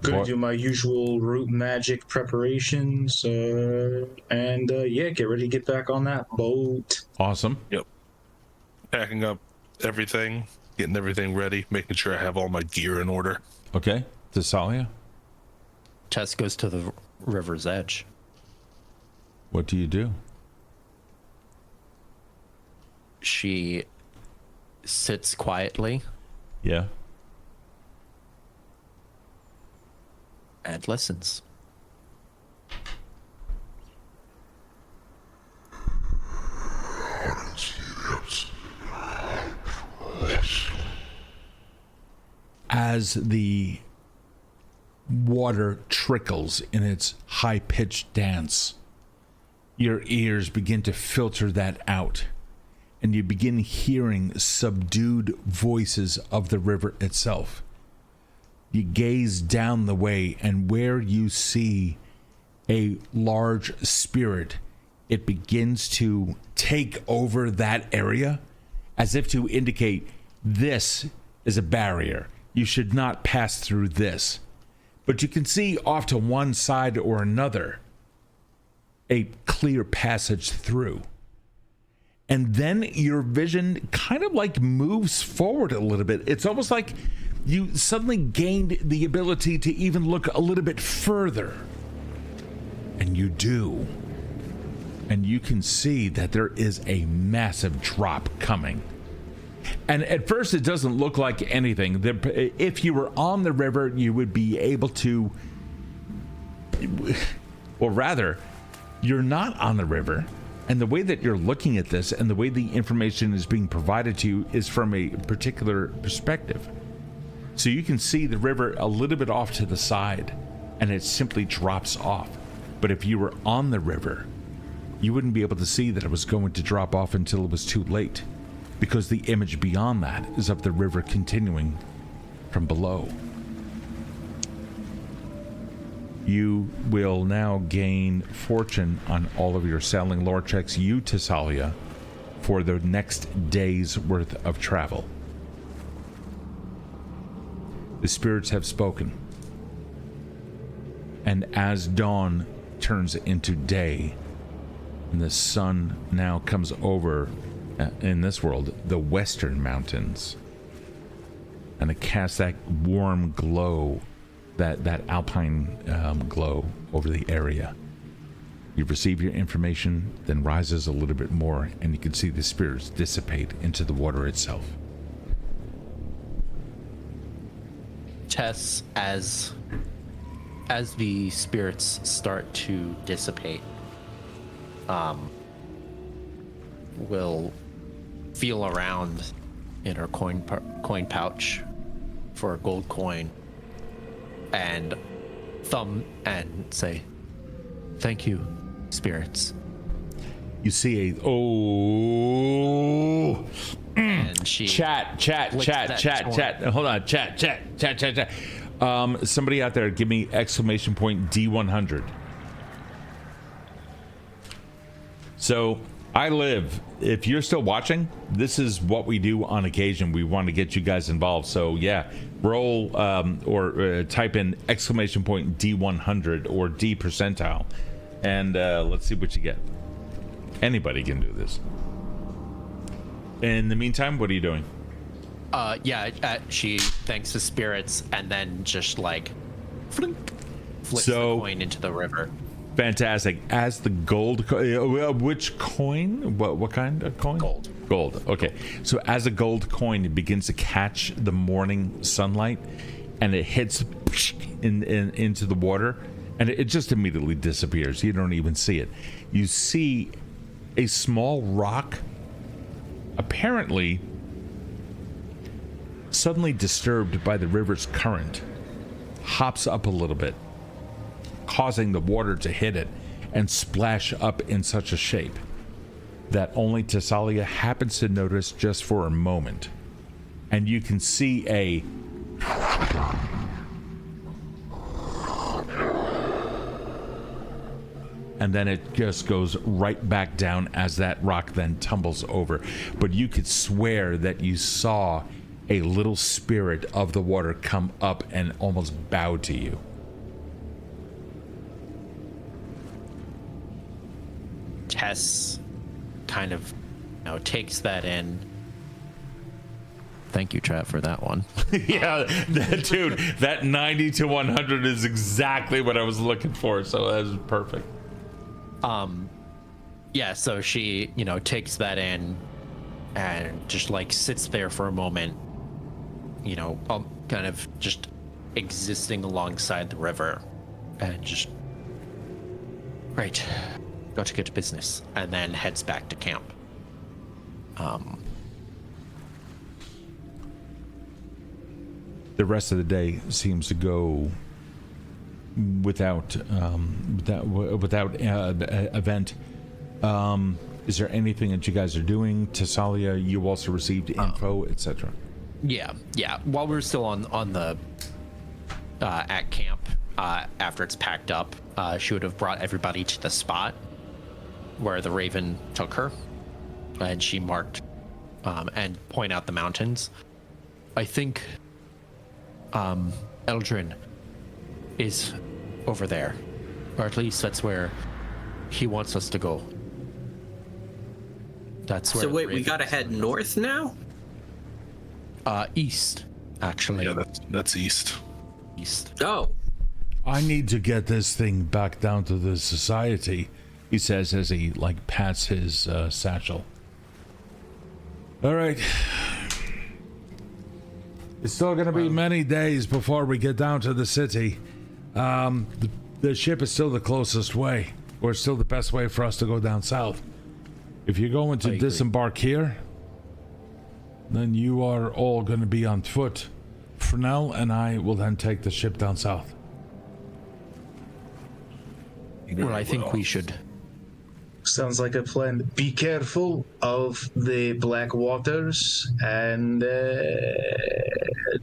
Gonna do my usual root magic preparations, and get ready to get back on that boat. Awesome. Yep. Packing up everything, getting everything ready, making sure I have all my gear in order. Okay. Thessalia, Tess goes to the river's edge. what do you do? She sits quietly Yeah. and listens. As the water trickles in its high-pitched dance, your ears begin to filter that out, and you begin hearing subdued voices of the river itself. You gaze down the way, and where you see a large spirit, it begins to take over that area as if to indicate this is a barrier. You should not pass through this. But you can see off to one side or another a clear passage through. And then your vision kind of like moves forward a little bit. It's almost like you suddenly gained the ability to even look a little bit further. And you do. And you can see that there is a massive drop coming. And at first it doesn't look like anything. If you were on the river, you would be able to, or rather, you're not on the river. And the way that you're looking at this and the way the information is being provided to you is from a particular perspective. So you can see the river a little bit off to the side, and it simply drops off. But if you were on the river, you wouldn't be able to see that it was going to drop off until it was too late, because the image beyond that is of the river continuing from below. You will now gain fortune on all of your sailing lore checks, you, Thessalia, for the next day's worth of travel. The spirits have spoken. And as dawn turns into day, and the sun now comes over, in this world, the western mountains, and it casts that warm glow, that alpine glow over the area. You receive your information, then rises a little bit more, and you can see the spirits dissipate into the water itself. Tess, as the spirits start to dissipate, will feel around in her coin pouch for a gold coin and thumb and say, "Thank you, spirits." You see And she chat. Hold on, chat. Somebody out there, give me exclamation point D100. So I live. If you're still watching, this is what we do on occasion. We want to get you guys involved. So yeah, roll or type in exclamation point D100 or D percentile, and let's see what you get. Anybody can do this. In the meantime, what are you doing? She thanks the spirits and then just like flips the coin into the river. Fantastic. As the gold, which coin? What kind of coin? Gold. Okay. So as a gold coin, it begins to catch the morning sunlight, and it hits into the water, and it just immediately disappears. You don't even see it. You see a small rock apparently suddenly disturbed by the river's current, hops up a little bit, causing the water to hit it and splash up in such a shape that only Thessalia happens to notice just for a moment. And you can see a and then it just goes right back down as that rock then tumbles over. But you could swear that you saw a little spirit of the water come up and almost bow to you. Tess kind of, takes that in. Thank you, chat, for that one. Yeah, dude, that 90 to 100 is exactly what I was looking for, so that was perfect. Yeah, so she, takes that in and just like sits there for a moment, kind of just existing alongside the river and just, right, got to get to business, and then heads back to camp. The rest of the day seems to go without event. Is there anything that you guys are doing? Thessalia, you also received info, etc. Yeah. While we're still on the at camp, after it's packed up, she would have brought everybody to the spot where the Raven took her, and she marked and point out the mountains. I think Eldrin is over there, or at least that's where he wants us to go. That's where. So wait, we gotta head north now? East, actually. Yeah, that's east. East. Oh. I need to get this thing back down to the society, He says as he pats his satchel. All right. It's still going to be many days before we get down to the city. The ship is still the closest way, or still the best way for us to go down south. If you're going to disembark here, then you are all going to be on foot. Frenell and I will then take the ship down south. Well, I think we should. Sounds like a plan. Be careful of the black waters and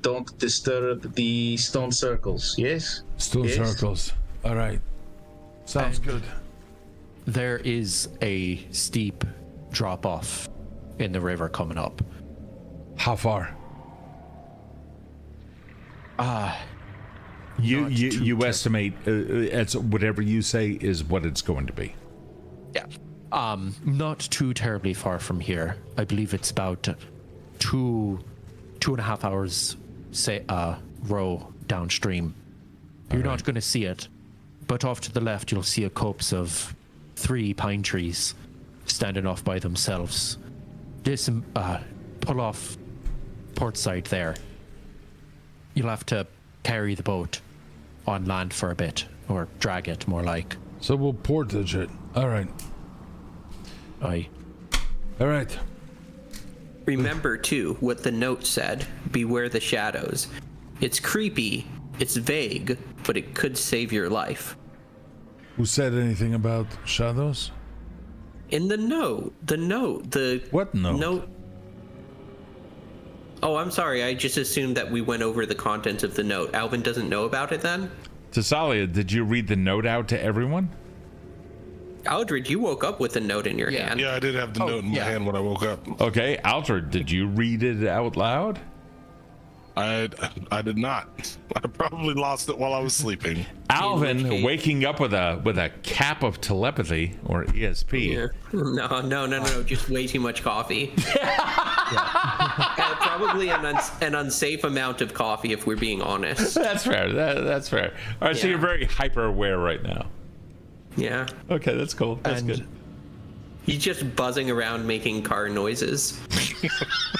don't disturb the stone circles. Yes? Stone circles. All right. Sounds good. There is a steep drop off in the river coming up. How far? You estimate it's whatever you say is what it's going to be. Yeah. Not too terribly far from here. I believe it's about 2.5 hours, row downstream. You're not going to see it, but off to the left you'll see a copse of 3 pine trees standing off by themselves. Pull off port side there. You'll have to carry the boat on land for a bit, or drag it more like. So we'll portage it. All right. Aye. All right. Remember, too, what the note said. Beware the shadows. It's creepy, it's vague, but it could save your life. Who said anything about shadows? In the note. What note? Note. Oh, I'm sorry. I just assumed that we went over the contents of the note. Alvin doesn't know about it then? Thessalia, did you read the note out to everyone? Aldred, you woke up with a note in your hand. Yeah, I did have the note in my hand when I woke up. Okay, Aldred, did you read it out loud? I did not. I probably lost it while I was sleeping. Alvin, waking up with a cap of telepathy or ESP. Yeah. No. Just way too much coffee. Probably an unsafe amount of coffee, if we're being honest. That's fair. That's fair. All right, so you're very hyper aware right now. Yeah. Okay, that's cool. That's good. He's just buzzing around making car noises.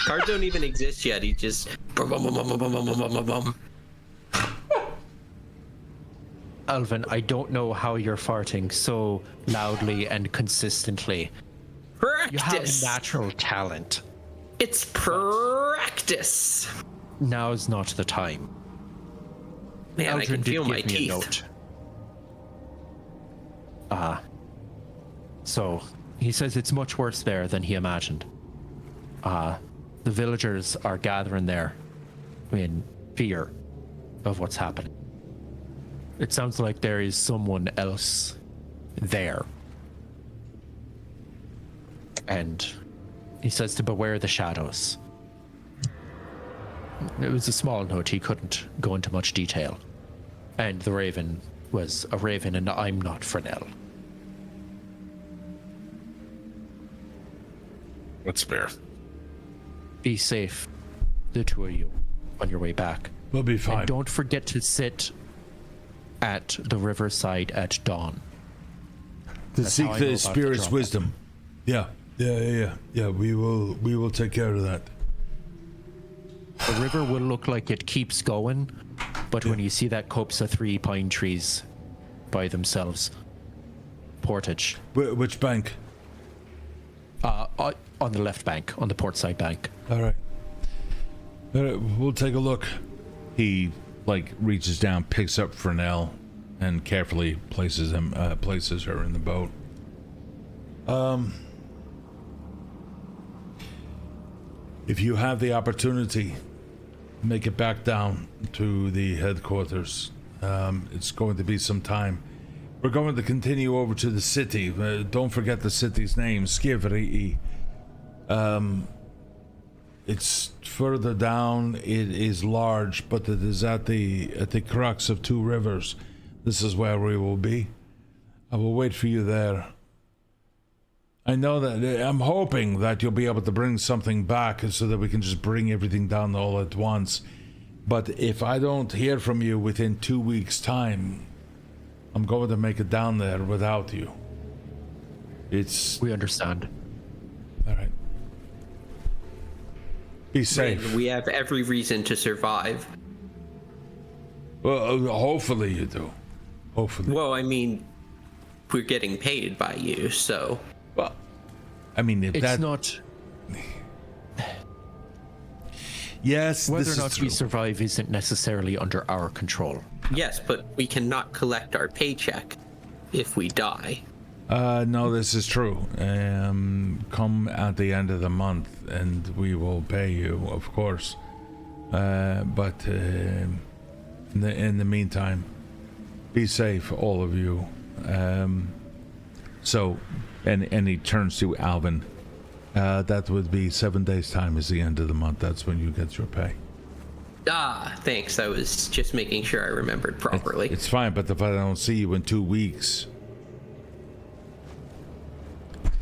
Cars don't even exist yet. He just. Alvin, I don't know how you're farting so loudly and consistently. You have a natural talent. It's practice. Now's not the time. Man, I can Aldrin did feel give my me a teeth. note. So he says it's much worse there than he imagined. The villagers are gathering there in fear of what's happening. It sounds like there is someone else there. And he says to beware the shadows. It was a small note, he couldn't go into much detail. And the raven was a raven, and I'm not Frenell. That's fair. Be safe, the two of you, on your way back. We'll be fine. And don't forget to sit at the riverside at dawn. To That's how seek I know the about the spirit's drop. wisdom. Yeah. We will take care of that. The river will look like it keeps going, but when you see that copse of 3 pine trees by themselves, portage. Which bank? On the left bank, on the port side bank. All right. We'll take a look. He reaches down, picks up Frenell, and carefully places her in the boat. If you have the opportunity, make it back down to the headquarters. It's going to be some time. We're going to continue over to the city. Don't forget the city's name, Skivrii. It's further down. It is large, but it is at the crux of 2 rivers. This is where we will be. I will wait for you there. I know that I'm hoping that you'll be able to bring something back so that we can just bring everything down all at once. But if I don't hear from you within 2 weeks' time, I'm going to make it down there without you. We understand. All right. Be safe. And we have every reason to survive. Well, hopefully you do. Hopefully. Well, I mean, we're getting paid by you, so. Well, I mean, if It's that... not... Yes, Whether this or not is we true. survive isn't necessarily under our control. Yes, but we cannot collect our paycheck if we die. No, this is true. Come at the end of the month and we will pay you, of course. But in the meantime, be safe, all of you. So, and he turns to Alvin. That would be 7 days' time is the end of the month. That's when you get your pay. Ah, thanks. I was just making sure I remembered properly. It's fine, but if I don't see you in 2 weeks...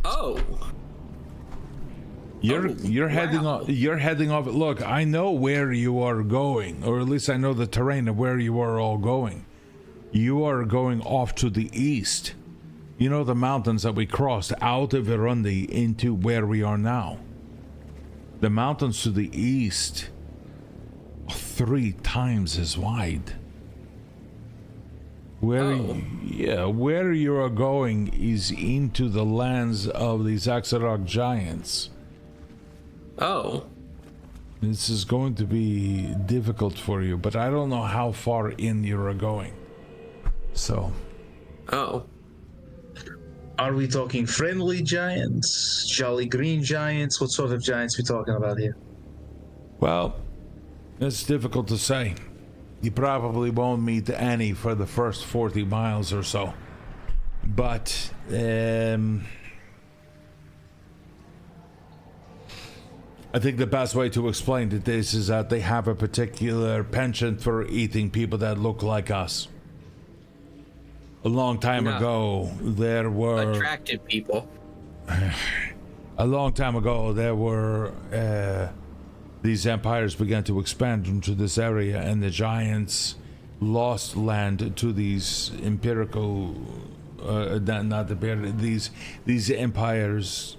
Oh. You're heading wow. off. You're heading off. Look, I know where you are going, or at least I know the terrain of where you are all going. You are going off to the east. You know the mountains that we crossed out of Irundi into where we are now. The mountains to the east are 3 times as wide. Where you are going is into the lands of the Zaxxarok giants. Oh. This is going to be difficult for you, but I don't know how far in you are going. So. Oh. Are we talking friendly giants? Jolly green giants? What sort of giants are we talking about here? Well, it's difficult to say. You probably won't meet any for the first 40 miles or so. But, I think the best way to explain this is that they have a particular penchant for eating people that look like us. A long time ago, there were... Attractive people. A long time ago, there were... these empires began to expand into this area, and the giants lost land to these empirical... these empires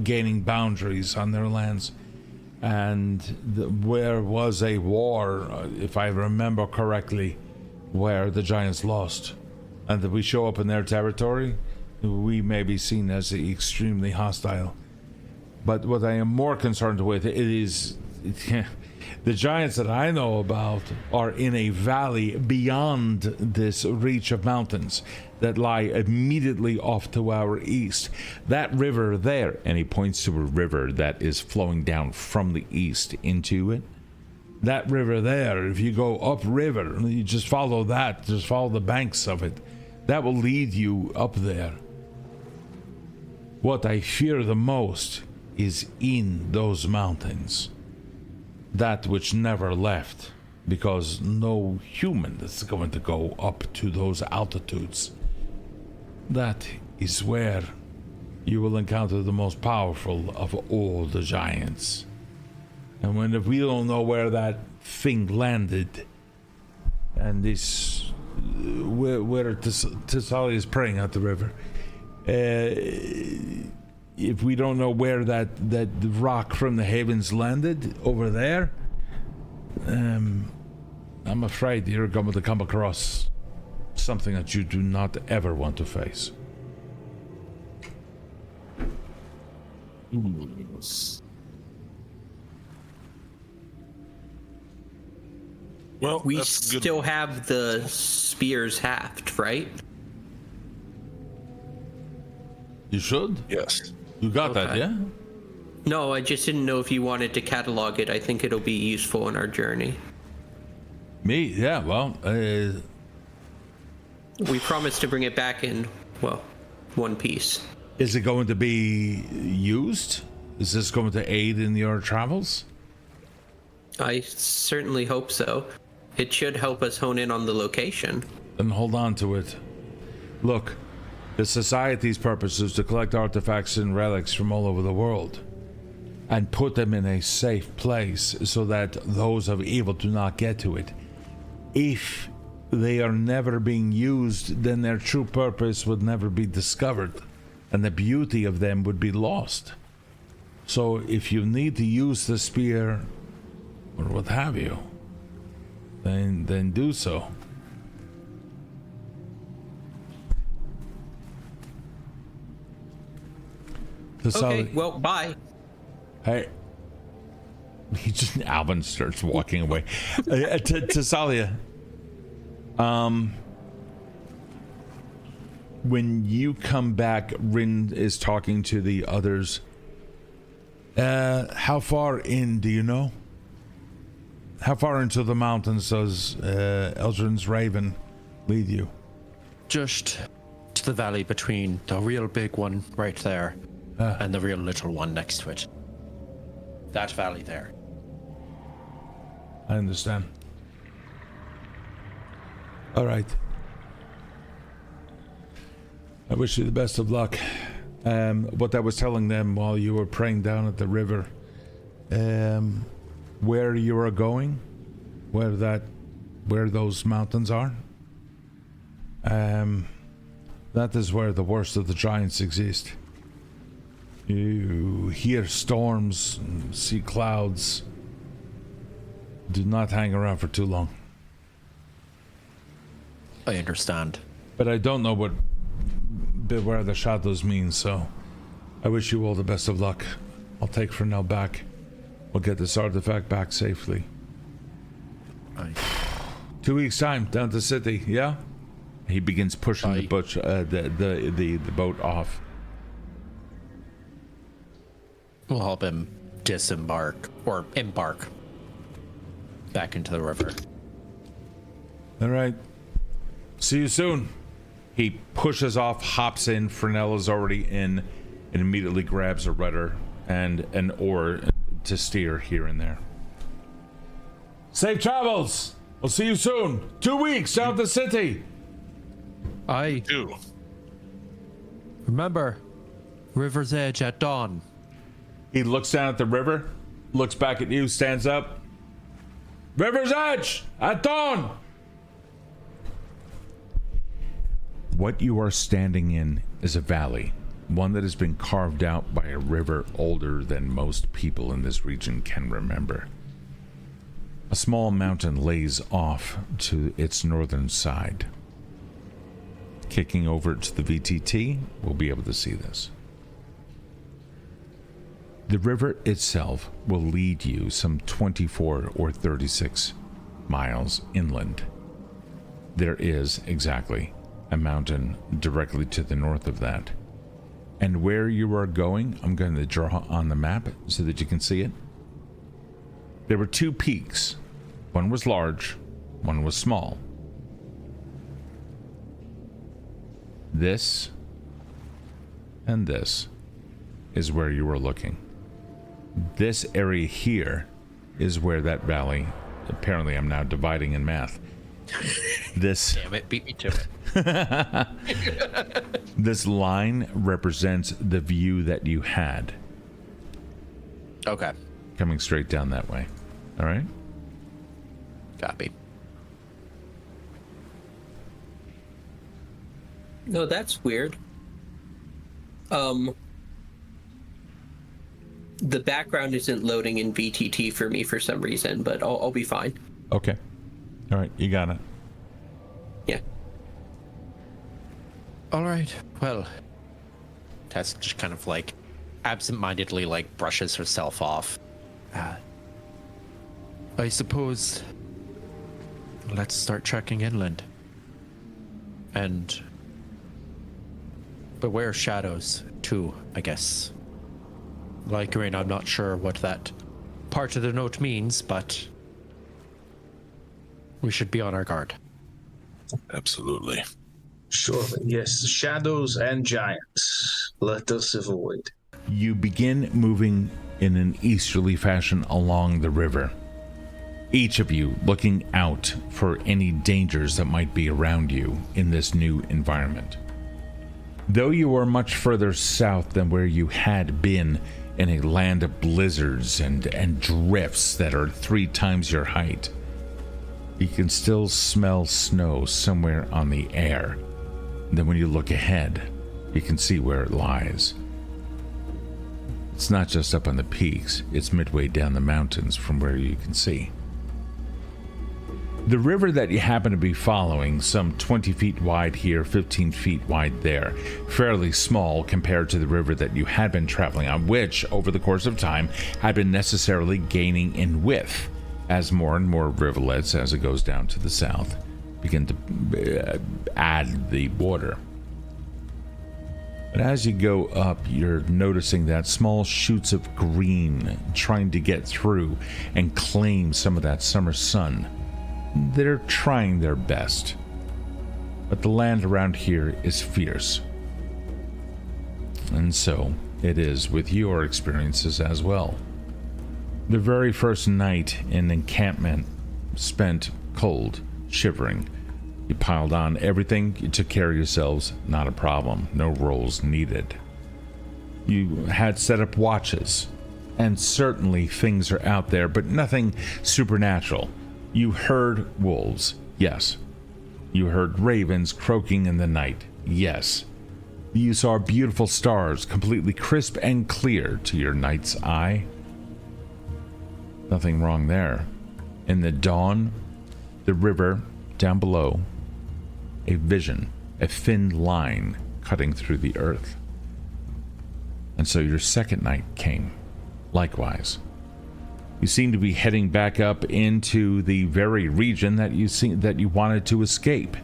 gaining boundaries on their lands. And where was a war, if I remember correctly, where the giants lost. And that we show up in their territory, we may be seen as extremely hostile. But what I am more concerned with is the giants that I know about are in a valley beyond this reach of mountains that lie immediately off to our east. That river there, and he points to a river that is flowing down from the east into it. That river there, if you go upriver, you just follow that, just follow the banks of it. That will lead you up there. What I fear the most is in those mountains. That which never left, because no human is going to go up to those altitudes. That is where you will encounter the most powerful of all the giants. And if we don't know where that thing landed, and this, where Thessalia is praying at the river, if we don't know where that rock from the heavens landed over there, I'm afraid you're going to come across something that you do not ever want to face. Well, We that's good. still have the spears haft, right? You should. Yes. You got that, Okay. yeah? No, I just didn't know if you wanted to catalog it. I think it'll be useful in our journey. Me, yeah. Well, We promised to bring it back in, well, one piece. is it going to be used? Is this going to aid in your travels? I certainly hope so. It should help us hone in on the location. Then hold on to it. Look, the Society's purpose is to collect artifacts and relics from all over the world and put them in a safe place so that those of evil do not get to it. If they are never being used, then their true purpose would never be discovered and the beauty of them would be lost. So if you need to use the spear or what have you, then do so. Okay, well, bye. Hey. Alvin starts walking away. Thessalia. When you come back, Rin is talking to the others. How far in do you know? How far into the mountains does Eldrin's Raven lead you? Just to the valley between the real big one right there and the real little one next to it. That valley there. I understand. All right. I wish you the best of luck. What I was telling them while you were praying down at the river, where you are going, where those mountains are, that is where the worst of the giants exist. You hear storms, and see clouds. Do not hang around for too long. I understand. But I don't know what beware the shadows means, so I wish you all the best of luck. I'll take Frenell back. We'll get this artifact back safely. 2 weeks time down to the city, yeah? He begins pushing the boat off. We'll help him disembark or embark back into the river. All right. See you soon. He pushes off, hops in. Frenell is already in, and immediately grabs a rudder and an oar to steer here and there. Safe travels. We'll see you soon. 2 weeks out of the city. Aye. Do. Remember, river's edge at dawn. He looks down at the river, looks back at you, stands up. River's edge at dawn. What you are standing in is a valley, one that has been carved out by a river older than most people in this region can remember. A small mountain lays off to its northern side. Kicking over to the VTT, we'll be able to see this. The river itself will lead you some 24 or 36 miles inland. There is exactly a mountain directly to the north of that. And where you are going, I'm going to draw on the map so that you can see it. There were two peaks. One was large, one was small. This and this is where you were looking. This area here is where that valley, apparently I'm now dividing in math. This, Damn it, beat me to it. this line represents the view that you had. Okay. Coming straight down that way. All right? Copy. No, that's weird. The background isn't loading in VTT for me for some reason, but I'll be fine. Okay. All right, you got it. Yeah. All right. Well, Tess just kind of like absentmindedly like brushes herself off. I suppose let's start trekking inland. And beware shadows too, I guess. Like Erin, I'm not sure what that part of the note means, but we should be on our guard. Absolutely. Surely, yes. Shadows and giants. Let us avoid. You begin moving in an easterly fashion along the river. Each of you looking out for any dangers that might be around you in this new environment. Though you are much further south than where you had been in a land of blizzards and drifts that are 3 times your height, you can still smell snow somewhere on the air. Then when you look ahead, you can see where it lies. It's not just up on the peaks, it's midway down the mountains from where you can see. The river that you happen to be following, some 20 feet wide here, 15 feet wide there, fairly small compared to the river that you had been traveling on, which, over the course of time, had been necessarily gaining in width, as more and more rivulets, as it goes down to the south, begin to add the water. But as you go up, you're noticing that small shoots of green trying to get through and claim some of that summer sun. They're trying their best, but the land around here is fierce. And so it is with your experiences as well. The very first night in encampment spent cold, shivering. You piled on everything, you took care of yourselves, not a problem, no rolls needed. You had set up watches, and certainly things are out there, but nothing supernatural. You heard wolves, yes. You heard ravens croaking in the night, yes. You saw beautiful stars, completely crisp and clear to your night's eye. Nothing wrong there. In the dawn, the river down below, a vision, a thin line cutting through the earth. And so your second night came, likewise. You seem to be heading back up into the very region that you wanted to escape.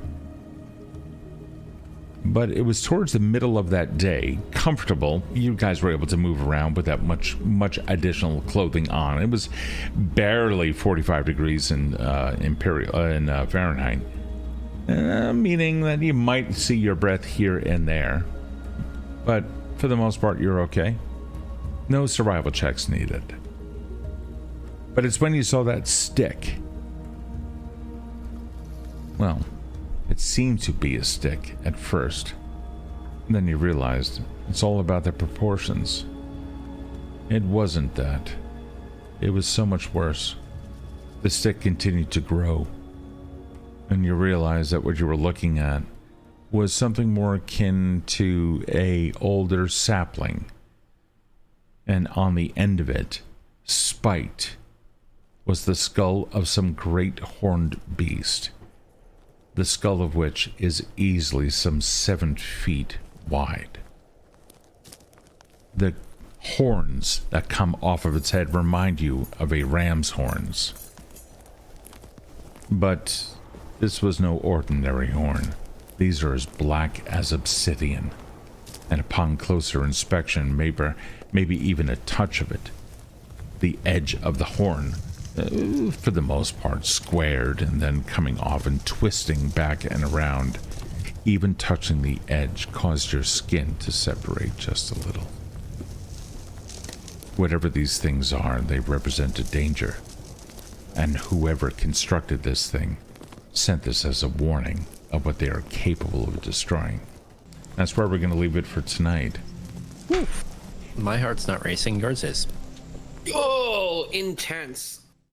But it was towards the middle of that day, comfortable. You guys were able to move around without much additional clothing on. It was barely 45 degrees in Fahrenheit, meaning that you might see your breath here and there. But for the most part, you're okay. No survival checks needed. But it's when you saw that stick. Well, it seemed to be a stick at first. And then you realized it's all about the proportions. It wasn't that. It was so much worse. The stick continued to grow. And you realized that what you were looking at was something more akin to an older sapling. And on the end of it, spiked, was the skull of some great horned beast, the skull of which is easily some 7 feet wide. The horns that come off of its head remind you of a ram's horns. But this was no ordinary horn. These are as black as obsidian, and upon closer inspection, maybe even a touch of it, the edge of the horn, for the most part squared and then coming off and twisting back and around, even touching the edge, caused your skin to separate just a little. Whatever these things are, they represent a danger, and whoever constructed this thing sent this as a warning of what they are capable of destroying. That's where we're going to leave it for tonight. My heart's not racing, yours is. Oh, intense.